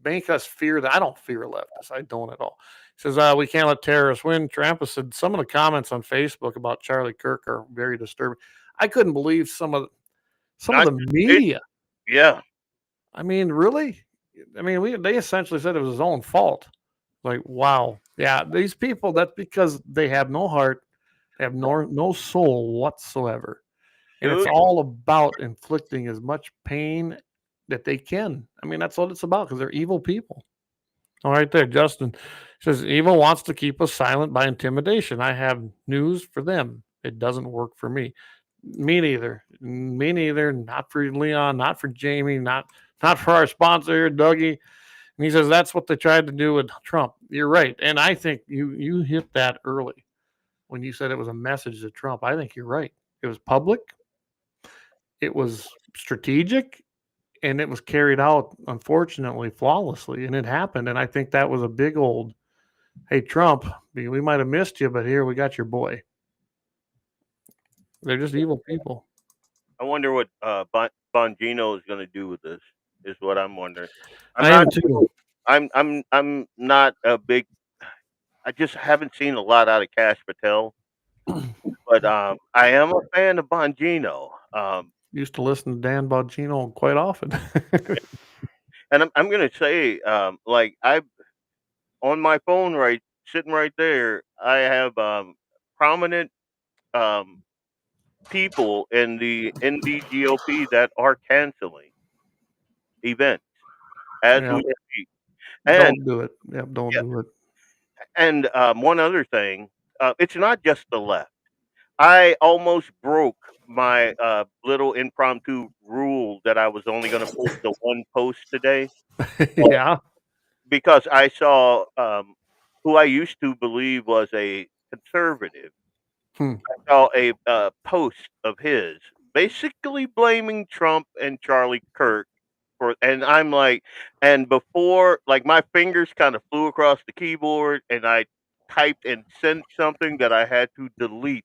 make us fear that. I don't fear leftists. I don't at all. He says, we can't let terrorists win. Trampas said some of the comments on Facebook about Charlie Kirk are very disturbing. I couldn't believe some of Not the media. Yeah, I mean, really? I mean, they essentially said it was his own fault. Like, wow. Yeah, these people, that's because they have no heart, they have no soul whatsoever. And it's dude. all about inflicting as much pain that they can. I mean, that's what it's about because they're evil people. All right, there, Justin says evil wants to keep us silent by intimidation. I have news for them. It doesn't work for me. Me neither. Me neither. Not for Leon. Not for Jamie. Not for our sponsor here, Dougie. And he says that's what they tried to do with Trump. You're right, and I think you hit that early when you said it was a message to Trump. I think you're right. It was public. It was strategic, and it was carried out, unfortunately, flawlessly, and it happened. And I think that was a big old, hey, Trump, we might have missed you, but here we got your boy. They're just evil people. I wonder what Bongino is going to do with this. Is what I'm wondering. I'm I not. am too. I'm not a big. I just haven't seen a lot out of Cash Patel, but I am a fan of Bongino. Used to listen to Dan Bongino quite often. And I'm going to say, like I on my phone right sitting right there, I have prominent um, people in the NDGOP that are canceling events as Yeah, we speak. And don't do it. Yep, don't yeah, do it. and one other thing, it's not just the left. I almost broke my little impromptu rule that I was only going to post the one post today Yeah. because I saw who I used to believe was a conservative. Hmm. I saw a post of his basically blaming Trump and Charlie Kirk for, and I'm like, and before, like my fingers kind of flew across the keyboard, and I typed and sent something that I had to delete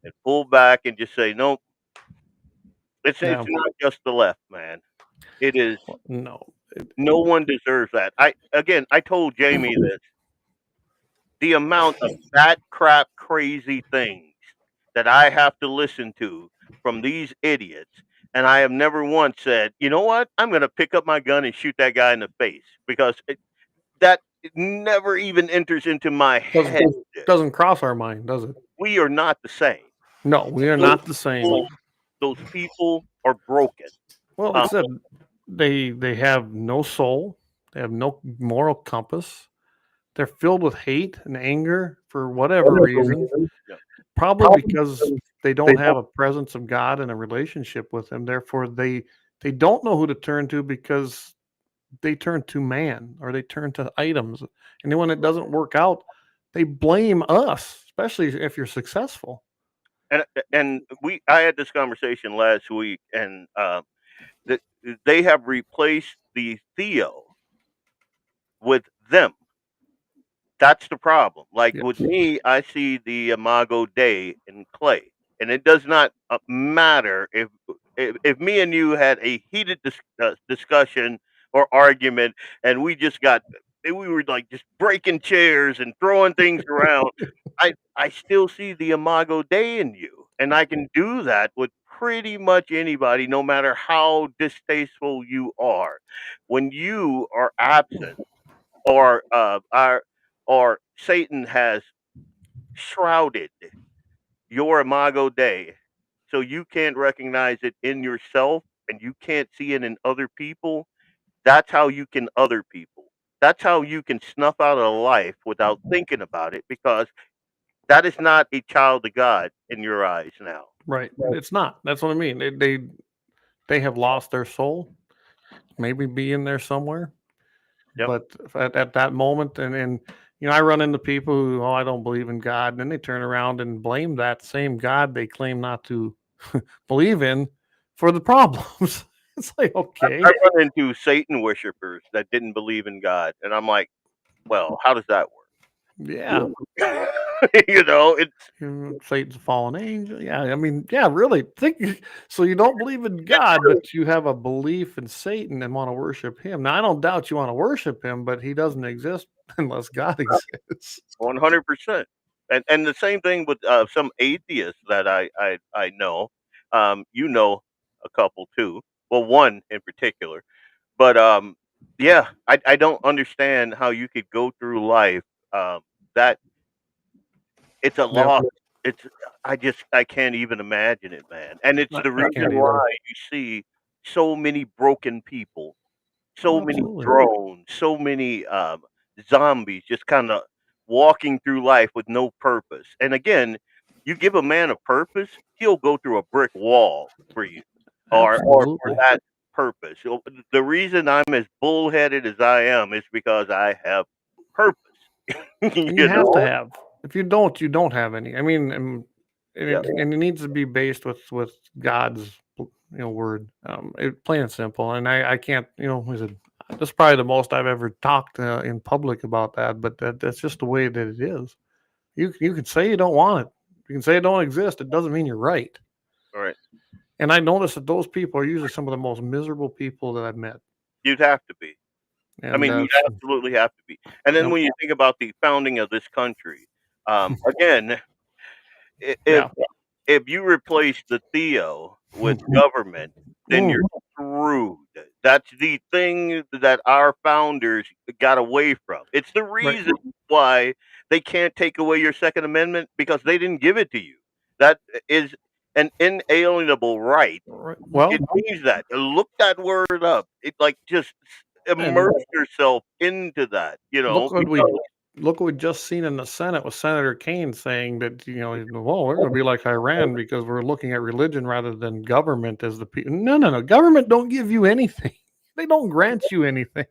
and pull back and just say, nope, it's Yeah. not just the left, man. It is. No. No one deserves that. I told Jamie this. The amount of that crap crazy things that I have to listen to from these idiots, and I have never once said, you know what, I'm going to pick up my gun and shoot that guy in the face because that never even enters into my head. Doesn't cross our mind, does it? We are not the same. No, we are not the same. Those people are broken. Well, like I said, they have no soul. They have no moral compass. They're filled with hate and anger for whatever reason. Yeah. Probably because they don't have a presence of God and a relationship with Him. Therefore, they don't know who to turn to because they turn to man or they turn to items. And then when it doesn't work out, they blame us, especially if you're successful. And I had this conversation last week, and that they have replaced the Theo with them. That's the problem. Like Yeah. with me, I see the Imago Dei in Clay. and it does not matter if me and you had a heated discussion or argument, and we were like just breaking chairs and throwing things around. I still see the Imago Dei in you, and I can do that with pretty much anybody, no matter how distasteful you are. When you are absent, or or Satan has shrouded your Imago Dei, so you can't recognize it in yourself and you can't see it in other people. That's how you can other people. That's how you can snuff out a life without thinking about it, because that is not a child of God in your eyes now. Right. It's not. That's what I mean. They have lost their soul. Maybe be in there somewhere. Yep. But at that moment, and I run into people who, I don't believe in God, and then they turn around and blame that same God they claim not to believe in for the problems. It's like, okay, I run into Satan worshipers that didn't believe in God, and I'm like, well, how does that yeah, work? It's Satan's a fallen angel. Yeah, I mean, yeah, really. Think so. You don't bbelieve in God, but you have a belief in Satan and want to worship him. Now, I don't doubt you want to worship him, but he doesn't exist unless God exists. 100%. And the same thing with some atheists that I know. A couple too. Well, one in particular. But yeah, I don't understand how you could go through life that it's a Yep. loss. It's I can't even imagine it, man. And it's the I reason can't either. why you see so many broken people, so many Absolutely. drones, so many zombies just kind of walking through life with no purpose. And again, you give a man a purpose, he'll go through a brick wall for you, or for Absolutely. that purpose. So the reason I'm as bullheaded as I am is because I have purpose. You you have to know? have. If you don't, you don't have any. I mean, Yeah. and it needs to be based with God's word. Plain and simple. And I can't. That's probably the most I've ever talked in public about that. But that's just the way that it is. You can say you don't want it. You can say it don't exist. It doesn't mean you're right. All right. And I notice that those people are usually some of the most miserable people that I've met. You'd have to be. I And mean, you absolutely have to be. And then Yep. when you think about the founding of this country, again, if Yeah. if you replace the Theo with government, then you're screwed. That's the thing that our founders got away from. It's the reason why they can't take away your Second Amendment, because they didn't give it to you. That is an inalienable right. Right. Well, It means that. Look that word up. It like just immerse yourself into that. look what we Because look what we just seen in the Senate with Senator Kane saying that well, we're going to be like Iran because we're looking at religion rather than government as the people. No, government don't give you anything. They don't grant you anything.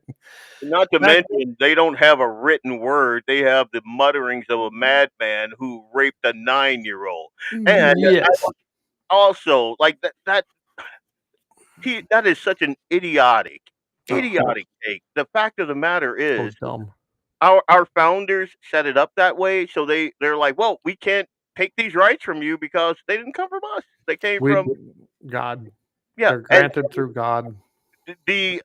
not to That mention, they don't have a written word. They have the mutterings of a madman who raped a 9-year-old. And yes, also, like that is such an idiotic oh, take. The fact of the matter so is, dumb. our founders set it up that way, so they're like, well, we can't take these rights from you because they didn't come from us. They came We from God, yeah. they're And granted through God. the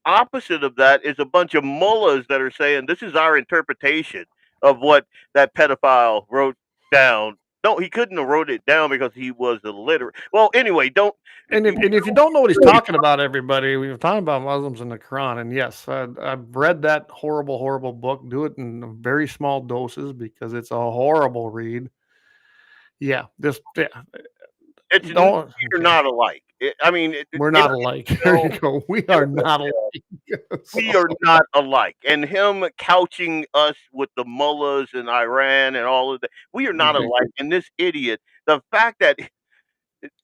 opposite of that is a bunch of mullahs that are saying this is our interpretation of what that pedophile wrote down. No, he couldn't have wrote it down because he was illiterate. Well, anyway, don't. And if you don't know what he's talking about, everybody, we were talking about Muslims in the Quran, and yes, I've read that horrible book. Do it in very small doses because it's a horrible read. Yeah, It's don't. you're Okay. not alike. I mean, We're not alike. There you go. We are not alike. we are not alike. And him couching us with the mullahs in Iran and all of that, we are not Okay. alike. And this idiot, the fact that,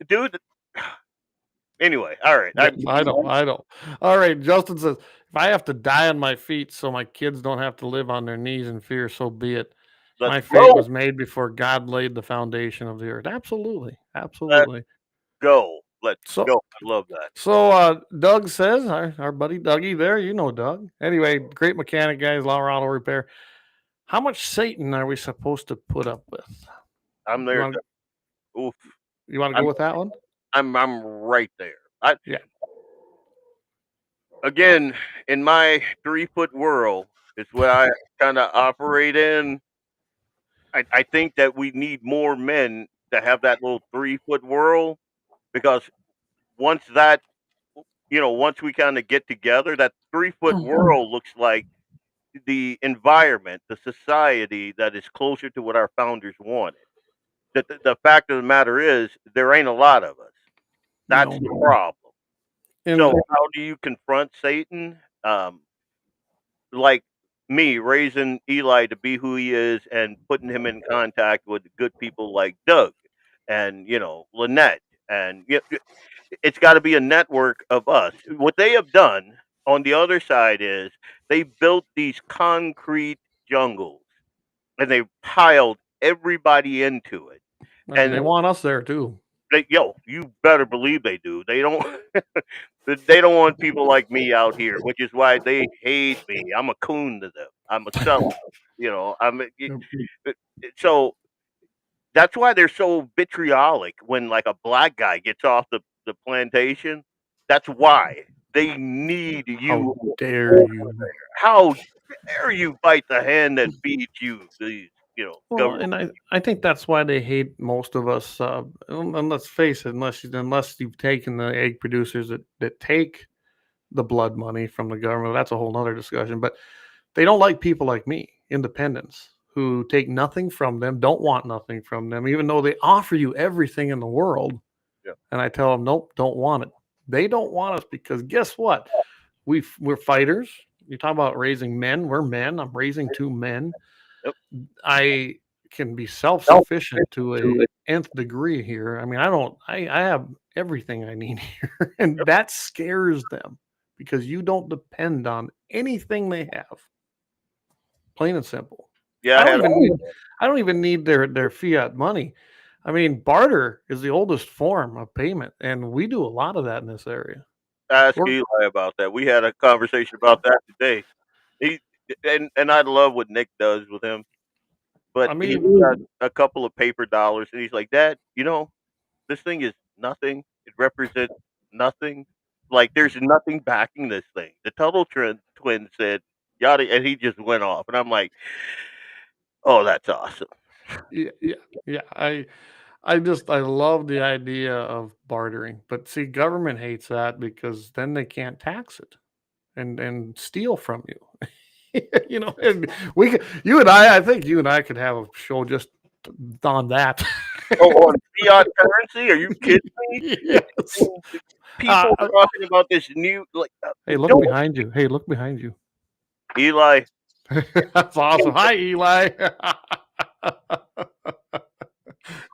dude. Anyway, all right. Yeah, I don't. All right. Justin says, if I have to die on my feet so my kids don't have to live on their knees in fear, so be it. Let's My go. fate was made before God laid the foundation of the earth. Absolutely. Absolutely. Go. Let's So, go. I love that. so Doug says, our buddy Dougie there, Doug. Anyway, great mechanic, guys, Lauer Auto Repair. How much Satan are we supposed to put up with? I'm You there. wanna- Oof. You want to go with that one? I'm right there. Yeah. Again, in my 3-foot world, is what I kind of operate in. I think that we need more men to have that little 3-foot world, because once that, once we kind of get together, that 3-foot world looks like the environment, the society that is closer to what our founders wanted. The fact of the matter is, there ain't a lot of us. That's No. the problem. And So how do you confront Satan? Like me raising Eli to be who he is and putting him in contact with good people like Doug and Lynette, and it's got to be a network of us. What they have done on the other side is they built these concrete jungles and they piled everybody into it. and they And want us there too. you better believe they do. They don't. They don't want people like me out here, which is why they hate me. I'm a coon to them. I'm a seller. So that's why they're so vitriolic when like a black guy gets off the plantation. That's why they need How you. dare you? How dare you bite the hand that feeds you? These Well, government. and I think that's why they hate most of us. And let's face it, unless you've taken the egg producers that take the blood money from the government, that's a whole nother discussion. But they don't like people like me, independents, who take nothing from them, don't want nothing from them, even though they offer you everything in the world. Yeah. And I tell them, nope, don't want it. They don't want us because guess what? We're fighters. You talk about raising men. We're men. I'm raising 2 men. Yep. I can be self-sufficient to a nth degree here. I mean, I have everything I need here, and that scares them because you don't depend on anything they have. Plain and simple. Yeah, I don't even need their fiat money. I mean, barter is the oldest form of payment, and we do a lot of that in this area. ask We're- Eli about that. We had a conversation about that today. He and I love what Nick does with him. But I he's mean, got a couple of paper dollars, and he's like, "Dad, this thing is nothing. It represents nothing. Like, there's nothing backing this thing." The Tuttle twin said, "Yada," and he just went off, and I'm like, "Oh, that's awesome." yeah. I love the idea of bartering, but see, government hates that because then they can't tax it and steal from you. And I think you and I could have a show just on that. Oh, on fiat currency? Are you kidding me? Yes. People are talking about this new Hey, look behind you. Hey, look behind you. Eli. That's awesome. Hi, Eli.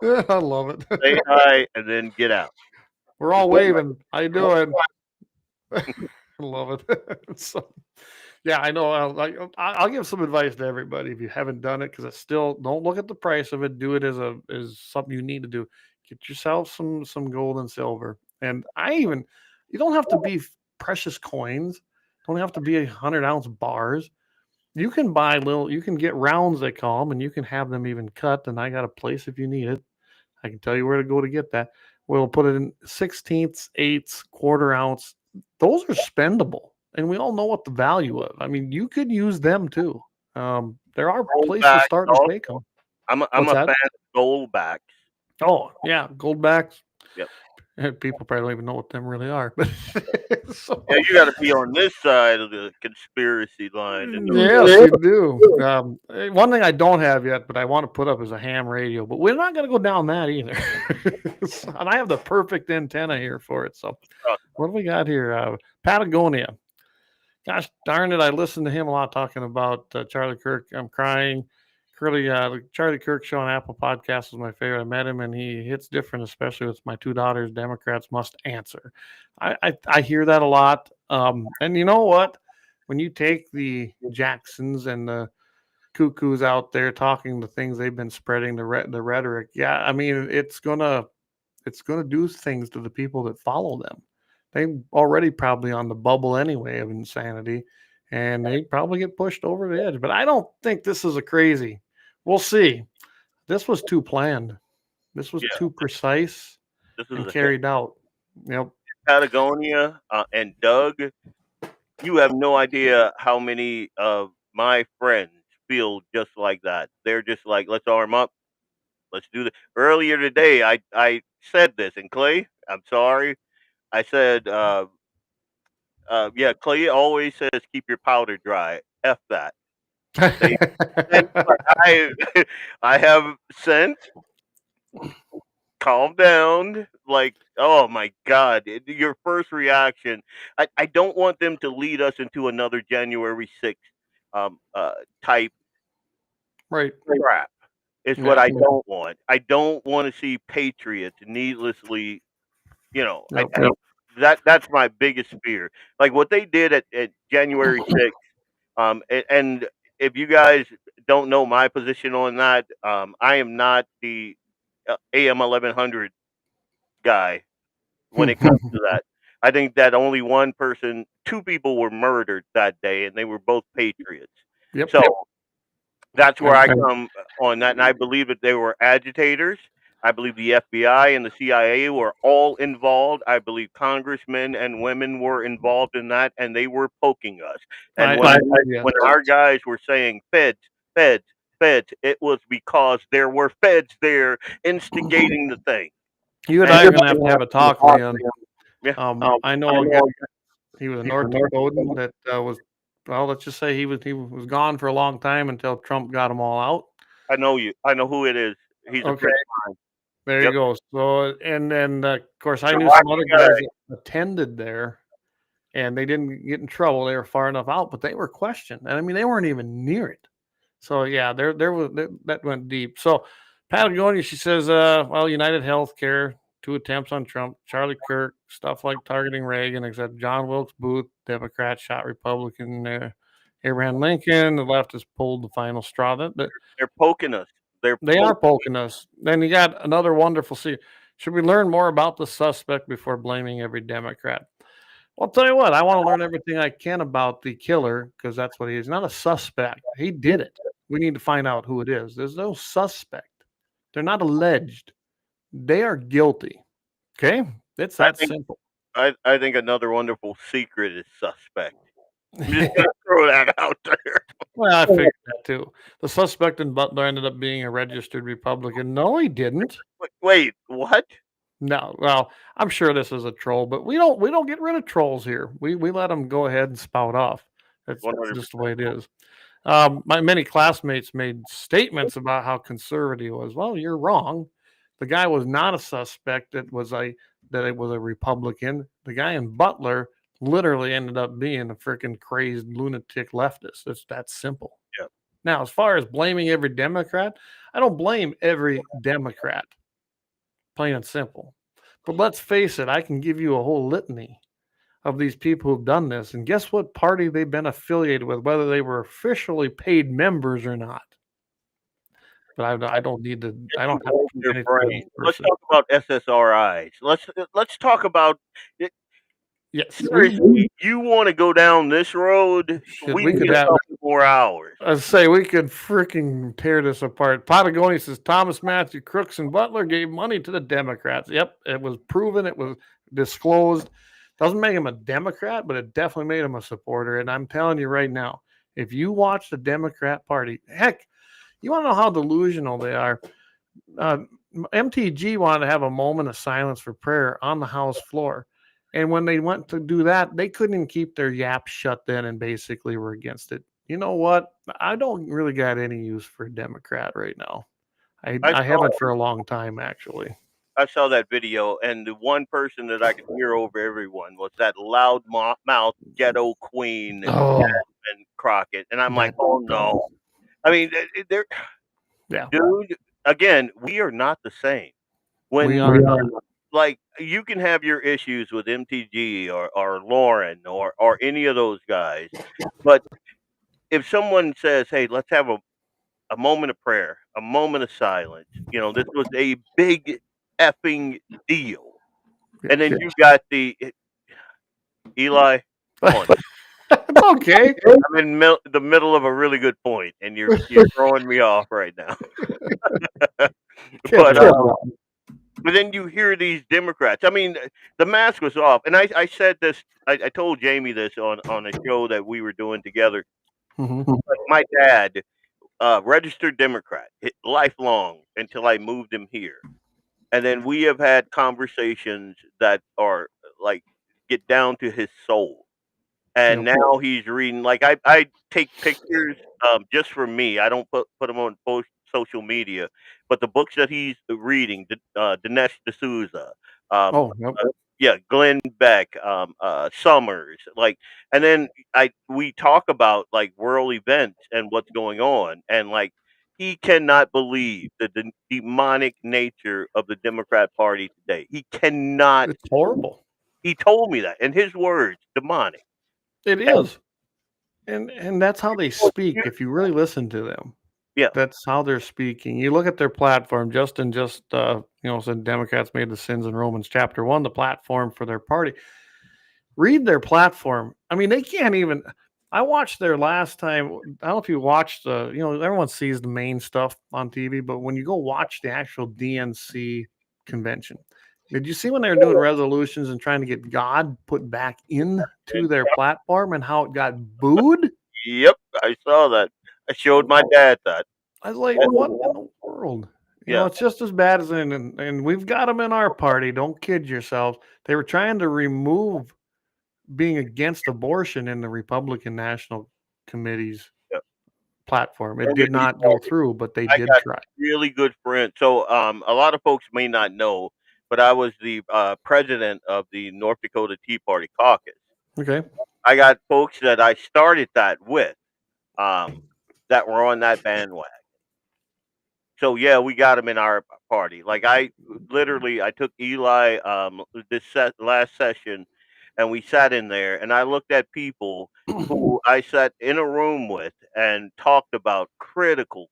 I love it. Say hi and then get out. We're all waving. How you doing? I love it. So, yeah, I know. I'll give some advice to everybody if you haven't done it, because it's still, don't look at the price of it. Do it as something you need to do. Get yourself some gold and silver. And you don't have to be precious coins. Don't have to be 100-ounce bars. You can buy you can get rounds, they call them, and you can have them even cut. And I got a place if you need it. I can tell you where to go to get that. We'll put it in 16ths, 8ths, quarter ounce. Those are spendable, and we all know what the value of. I mean, you could use them too. There are places starting to take them. I'm a What's fan that? of goldbacks. Oh yeah, goldbacks. Yep. People probably don't even know what them really are, but Yeah, you got to be on this side of the conspiracy line. Yes, you do. One thing I don't have yet, but I want to put up is a ham radio, but we're not going to go down that either. And I have the perfect antenna here for it. So what do we got here? Patagonia. Gosh darn it. I listened to him a lot talking about Charlie Kirk. I'm crying. The Charlie Kirk show on Apple Podcasts was my favorite. I met him and he hits different, especially with my 2 daughters. Democrats must answer. I hear that a lot. And you know what? When you take the Jacksons and the cuckoos out there talking the things they've been spreading, the rhetoric, yeah, I mean, it's gonna do things to the people that follow them. They already probably on the bubble anyway of insanity, and they probably get pushed over the edge. But I don't think this is a crazy. We'll see. This was too planned. This was too precise. This is and a carried out. Yep. Patagonia and Doug. You have no idea how many of my friends feel just like that. They're just like, let's arm up. Let's do this. Earlier today, I said this, and Clay, I'm sorry. I said, yeah, Clay always says keep your powder dry. F that. They, and I, I have sent calm down. Like, oh my God, your first reaction. I don't want them to lead us into another January 6th type Right. crap. Is what Yeah. I don't want. I don't want to see patriots needlessly. Yep. That's my biggest fear. Like what they did at January 6th. And if you guys don't know my position on that, I am not the AM 1100 guy when it comes to that. I think that only one person, two people were murdered that day, and they were both patriots. Yep. So that's where I And- come on that, and I believe that they were agitators. I believe the FBI and the CIA were all involved. I believe congressmen and women were involved in that, and they were poking us. And yeah. when our guys were saying feds, feds, feds, it was because there were feds there instigating the thing. You and And I are gonna have to have a talk, Leon. yeah, I know a guy. He was a North Dakotan that was. Well, let's just say he was gone for a long time until Trump got them all out. I know you. I know who it is. He's a Okay. friend of mine. There Yep. you go. So, and then of course I So knew why some other you guys guys- that attended there, and they didn't get in trouble. They were far enough out, but they were questioned, and I mean they weren't even near it. So yeah, that went deep. So Patagonia, she says, well, United Healthcare, 2 attempts on Trump, Charlie Kirk, stuff like targeting Reagan, except John Wilkes Booth, Democrat shot Republican, Abraham Lincoln, the leftists pulled the final straw. They're poking us. They are poking us. Then you got another wonderful scene. Should we learn more about the suspect before blaming every Democrat? Well, I'll tell you what, I want to learn everything I can about the killer because that's what he is. Not a suspect. He did it. We need to find out who it is. There's no suspect. They're not alleged. They are guilty. Okay? It's that simple. I think another wonderful secret is suspect. I'm just gonna throw that out there. Well, I figured that too. The suspect in Butler ended up being a registered Republican. No, he didn't. Wait, what? No, well, I'm sure this is a troll, but we don't get rid of trolls here. We let them go ahead and spout off. That's 100%. just the way it is. My many classmates made statements about how conservative he was. Well, you're wrong. The guy was not a suspect. That it was a Republican. The guy in Butler literally ended up being a freaking crazed lunatic leftist. It's that simple. Yeah. Now, as far as blaming every Democrat, I don't blame every Democrat. Plain and simple. But let's face it, I can give you a whole litany of these people who've done this. And guess what party they've been affiliated with, whether they were officially paid members or not. But I don't need to. I don't have to keep Your anything with brain. this Let's person. talk about SSRIs. Let's talk about it. Yes, Seriously, you want to go down this road? Shit, We we could could have have- a couple more hours. I say we could freaking tear this apart. Patagonia says Thomas Matthew Crooks and Butler gave money to the Democrats. Yep, it was proven. It was disclosed. Doesn't make him a Democrat, but it definitely made him a supporter. And I'm telling you right now, if you watch the Democrat Party, heck, you want to know how delusional they are. MTG wanted to have a moment of silence for prayer on the House floor. And when they went to do that, they couldn't even keep their yap shut then and basically were against it. You know what? I don't really got any use for a Democrat right now. I haven't for a long time, actually. I saw that video, and the one person that I could hear over everyone was that loud mouth ghetto queen, Oh, Jasmine Crockett. And I'm like, that- oh no. I mean, they're yeah. dude. Again, we are not the same. When We are not. like you can have your issues with MTG or Lauren or any of those guys, but if someone says, "Hey, let's have a moment of prayer, a moment of silence," this was a big effing deal, and then you got Eli. Come on. Okay. I'm in the middle of a really good point, and you're throwing me off right now. But But then you hear these Democrats. I mean, the mask was off, and I said this. I told Jamie this on a show that we were doing together. Mhm. My dad, registered Democrat, lifelong until I moved him here, and then we have had conversations that are like get down to his soul. And Yep. now he's reading. Like I take pictures just for me. I don't put them on social media, but the books that he's reading, Dinesh D'Souza, um, Oh, yep. yeah, Glenn Beck, Summers, like, and then I we talk about like world events and what's going on, and like he cannot believe the demonic nature of the Democrat Party today. He cannot. It's horrible. He told me that in his words, demonic. It is. And that's how they speak if you really listen to them. Yeah. That's how they're speaking. You look at their platform. Justin just said Democrats made the sins in Romans chapter 1 the platform for their party. Read their platform. I mean, they can't even. I watched their last time. I don't know if you watched the. Everyone sees the main stuff on TV, but when you go watch the actual DNC convention, did you see when they were doing resolutions and trying to get God put back into their platform and how it got booed? Yep, I saw that. I showed my dad that. I was like, what in the world? Yeah. It's just as bad as and we've got them in our party. Don't kid yourselves. They were trying to remove being against abortion in the Republican National Committee's Yep. platform. It did not go through, but they I did got try. really good friends. So a lot of folks may not know, but I was the president of the North Dakota Tea Party caucus. Okay. I got folks that I started that with that were on that bandwagon. So yeah, we got them in our party. Like I took Eli last session, and we sat in there, and I looked at people who I sat in a room with and talked about critical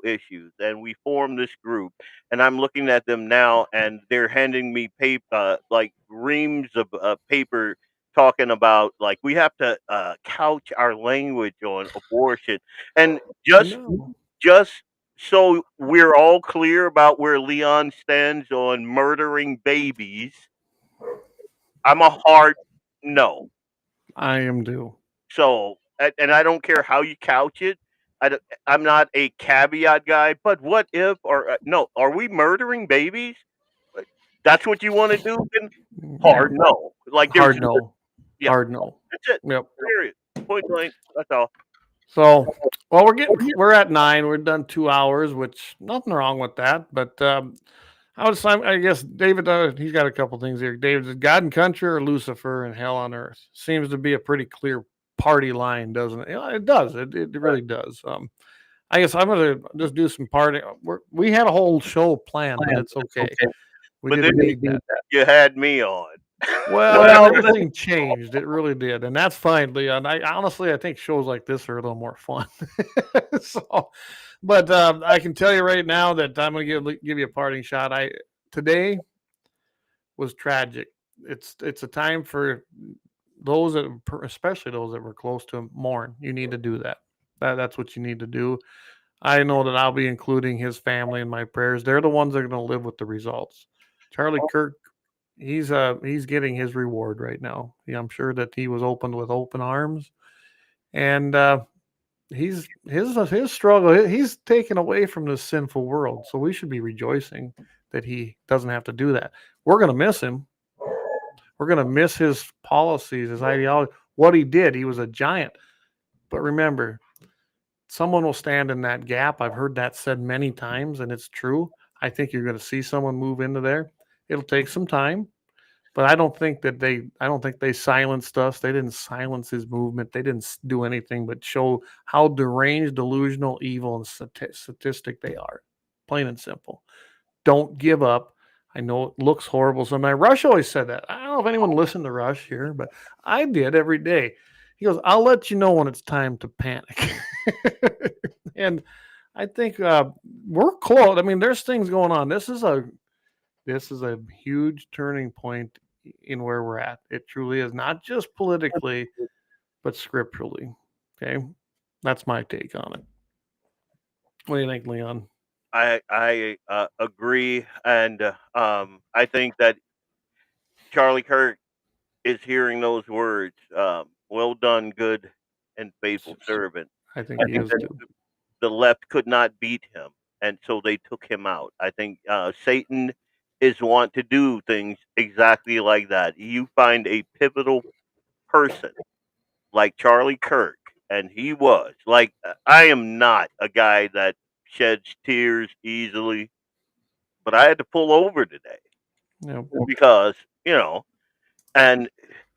issues, and we formed this group. And I'm looking at them now, and they're handing me paper, like reams of paper. Talking about like we have to couch our language on abortion, and No. just so we're all clear about where Leon stands on murdering babies, I'm a hard no. I am due. So, and I don't care how you couch it. I'm not a caveat guy, but what if, or no, are we murdering babies? That's what you want to do? Then hard no. Like there's Hard no. yeah, Hard no. that's it. Yep. Period. Point blank. That's all. So, well, we're at 9. We're done 2 hours, which nothing wrong with that. But I guess David, he's got a couple things here. David, is God and country or Lucifer and hell on earth? Seems to be a pretty clear party line, doesn't it? It does. It really does. I guess I'm gonna just do some party. We had a whole show planned, but it's okay. We But didn't then need that. you had me on. Well, everything changed. It really did, and that's fine, Leon. I think shows like this are a little more fun. So, but I can tell you right now that I'm going to give you a parting shot. Today was tragic. It's a time for those that, especially those that were close to him, mourn. You need to do that. That's what you need to do. I know that I'll be including his family in my prayers. They're the ones that are going to live with the results. Charlie Kirk, he's getting his reward right now. I'm sure that he was opened with open arms, and his struggle. He's taken away from this sinful world, so we should be rejoicing that he doesn't have to do that. We're going to miss him. We're going to miss his policies, his ideology, what he did. He was a giant, but remember, someone will stand in that gap. I've heard that said many times, and it's true. I think you're going to see someone move into there. It'll take some time, but I don't think they silenced us. They didn't silence his movement. They didn't do anything but show how deranged, delusional, evil, and sadistic they are. Plain and simple. Don't give up. I know it looks horrible sometimes. Rush always said that. I don't know if anyone listened to Rush here, but I did every day. He goes, "I'll let you know when it's time to panic." And I think we're close. I mean, there's things going on. This is a huge turning point in where we're at. It truly is, not just politically, but scripturally. Okay, that's my take on it. What do you think, Leon? I agree, and I think that Charlie Kirk is hearing those words. Well done, good and faithful servant. I think I he think is that too. the left could not beat him, and so they took him out. I think Satan is want to do things exactly like that. You find a pivotal person like Charlie Kirk, and he was like, I am not a guy that sheds tears easily, but I had to pull over today Yeah. because you know, and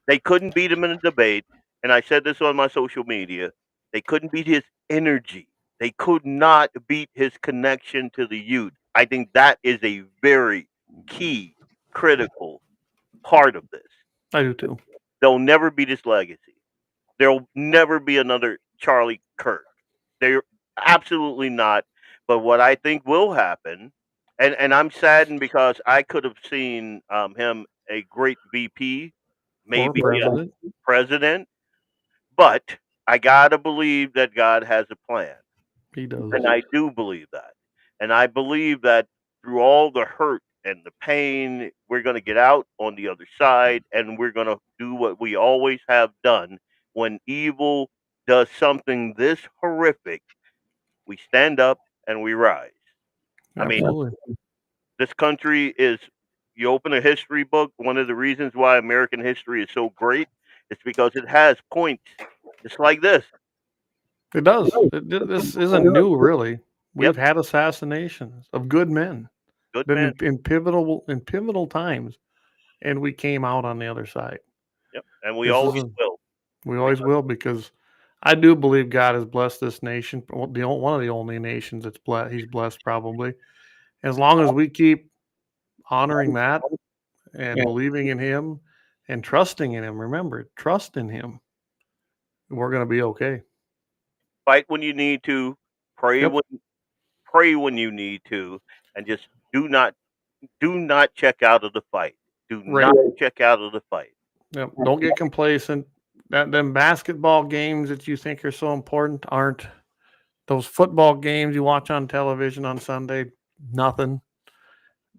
they couldn't beat him in a debate. And I said this on my social media. They couldn't beat his energy. They could not beat his connection to the youth. I think that is a very key, critical part of this. I do too. They'll never beat his legacy. There'll never be another Charlie Kirk. They're absolutely not. But what I think will happen, and I'm saddened because I could have seen him a great VP, Or maybe a president. president, but I gotta believe that God has a plan, He does. and I do believe that, and I believe that through all the hurt and the pain, we're gonna get out on the other side, and we're gonna do what we always have done when evil does something this horrific. We stand up and we rise. I mean, Absolutely. this country is. You open a history book. One of the reasons why American history is so great is because it has points just like this. It does. This isn't new, really. Yep, We've had assassinations of good men, good been man. in pivotal times, and we came out on the other side. Yep, and we This always isn't. will. We always Because will because I do believe God has blessed this nation. One of the only nations that's blessed. He's blessed probably. As long as we keep honoring that and believing in Him and trusting in Him. Remember, trust in Him. We're going to be okay. fight when you need to, pray Yep. when pray when you need to, and just do not do not check out of the fight. Do Right. not check out of the fight. Yep. Don't get complacent. Them basketball games that you think are so important aren't. Those football games you watch on television on Sunday, nothing.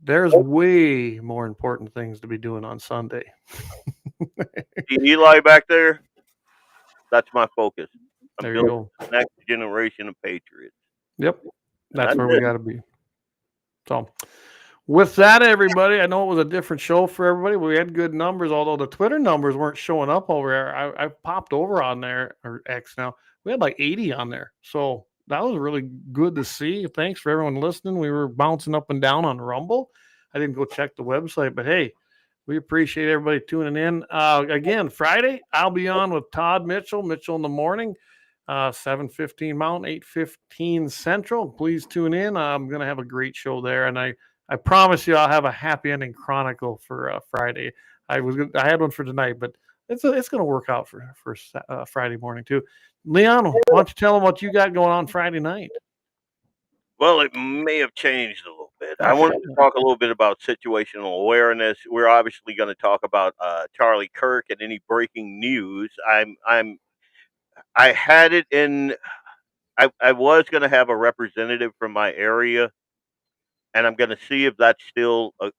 There's way more important things to be doing on Sunday. See Eli back there? That's my focus. I'm There you building go. the next generation of patriots, Yep. and That's that's where we it. got to be. So, with that, everybody, I know it was a different show for everybody. We had good numbers, although the Twitter numbers weren't showing up over there. I popped over on there, or X now. We had like 80 on there. So, that was really good to see. Thanks for everyone listening. We were bouncing up and down on Rumble. I didn't go check the website, but hey, we appreciate everybody tuning in. Again, Friday, I'll be on with Todd Mitchell in the morning. 7:15 Mountain, 8:15 Central. Please tune in. I'm going to have a great show there, and I promise you I'll have a happy ending chronicle for Friday. I had one for tonight, but it's going to work out for Friday morning too. Leon, why don't you tell them what you got going on Friday night? Well, it may have changed a little bit. I Okay. wanted to talk a little bit about situational awareness. We're obviously going to talk about Charlie Kirk and any breaking news. I had it in. I was going to have a representative from my area, and I'm going to see if that's still a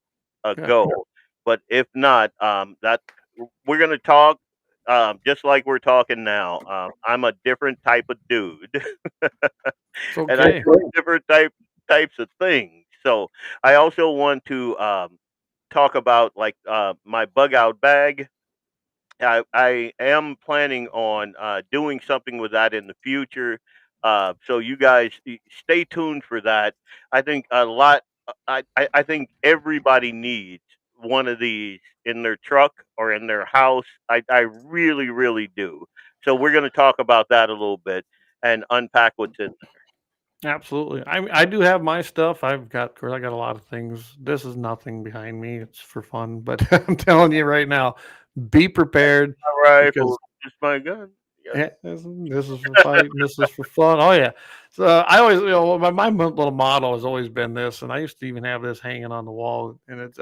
Yeah. go. But if not, that we're going to talk just like we're talking now. I'm a different type of dude, It's and I okay. do different types of things. So I also want to talk about like my bug out bag. I am planning on doing something with that in the future. So you guys stay tuned for that. I think a lot. I think everybody needs one of these in their truck or in their house. I really really do. So we're going to talk about that a little bit and unpack what's in Absolutely. I do have my stuff. Of course, I got a lot of things. This is nothing behind me. It's for fun, but I'm telling you right now, be prepared my because rifle. Just my gun. Yeah. yeah, this is for fighting. This is for fun. Oh yeah. So I always, my little motto has always been this, and I used to even have this hanging on the wall, and it's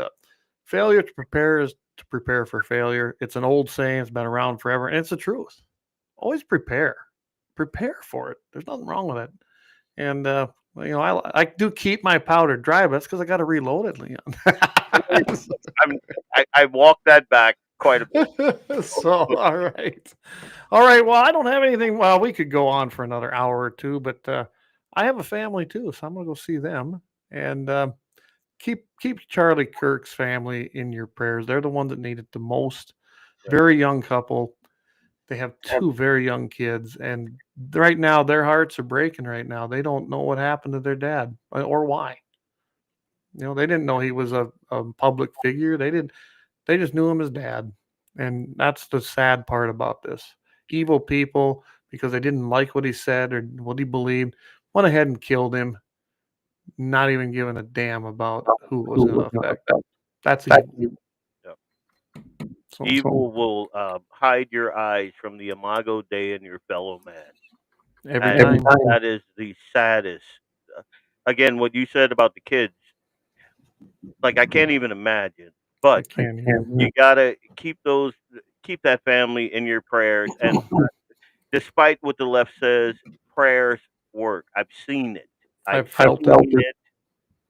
failure to prepare is to prepare for failure. It's an old saying. It's been around forever, and it's the truth. Always prepare. Prepare for it. There's nothing wrong with it. And Well, you know, I do keep my powder dry, but that's because I got to reload it, Leon. I walked that back quite a bit. So, all right. All right. Well, I don't have anything. Well, we could go on for another hour or two, but I have a family too, so I'm gonna go see them and keep Charlie Kirk's family in your prayers. They're the ones that need it the most. Very young couple. They have two very young kids, and right now their hearts are breaking. Right now, they don't know what happened to their dad or why. You know, they didn't know he was a public figure. They didn't. They just knew him as dad, and that's the sad part about this. Evil people, because they didn't like what he said or what he believed, went ahead and killed him, not even giving a damn about who it was going to affect. That's evil. Yep. So, Evil will hide your eyes from the imago Dei in your fellow man. every And time. that is the saddest. Again, what you said about the kids, like I can't even imagine. I But can't hear. you gotta keep that family in your prayers. And despite what the left says, prayers work. I've seen it. I've felt it. it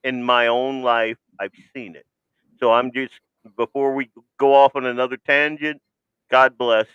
in my own life. I've seen it. So I'm just before we go off on another tangent. God bless.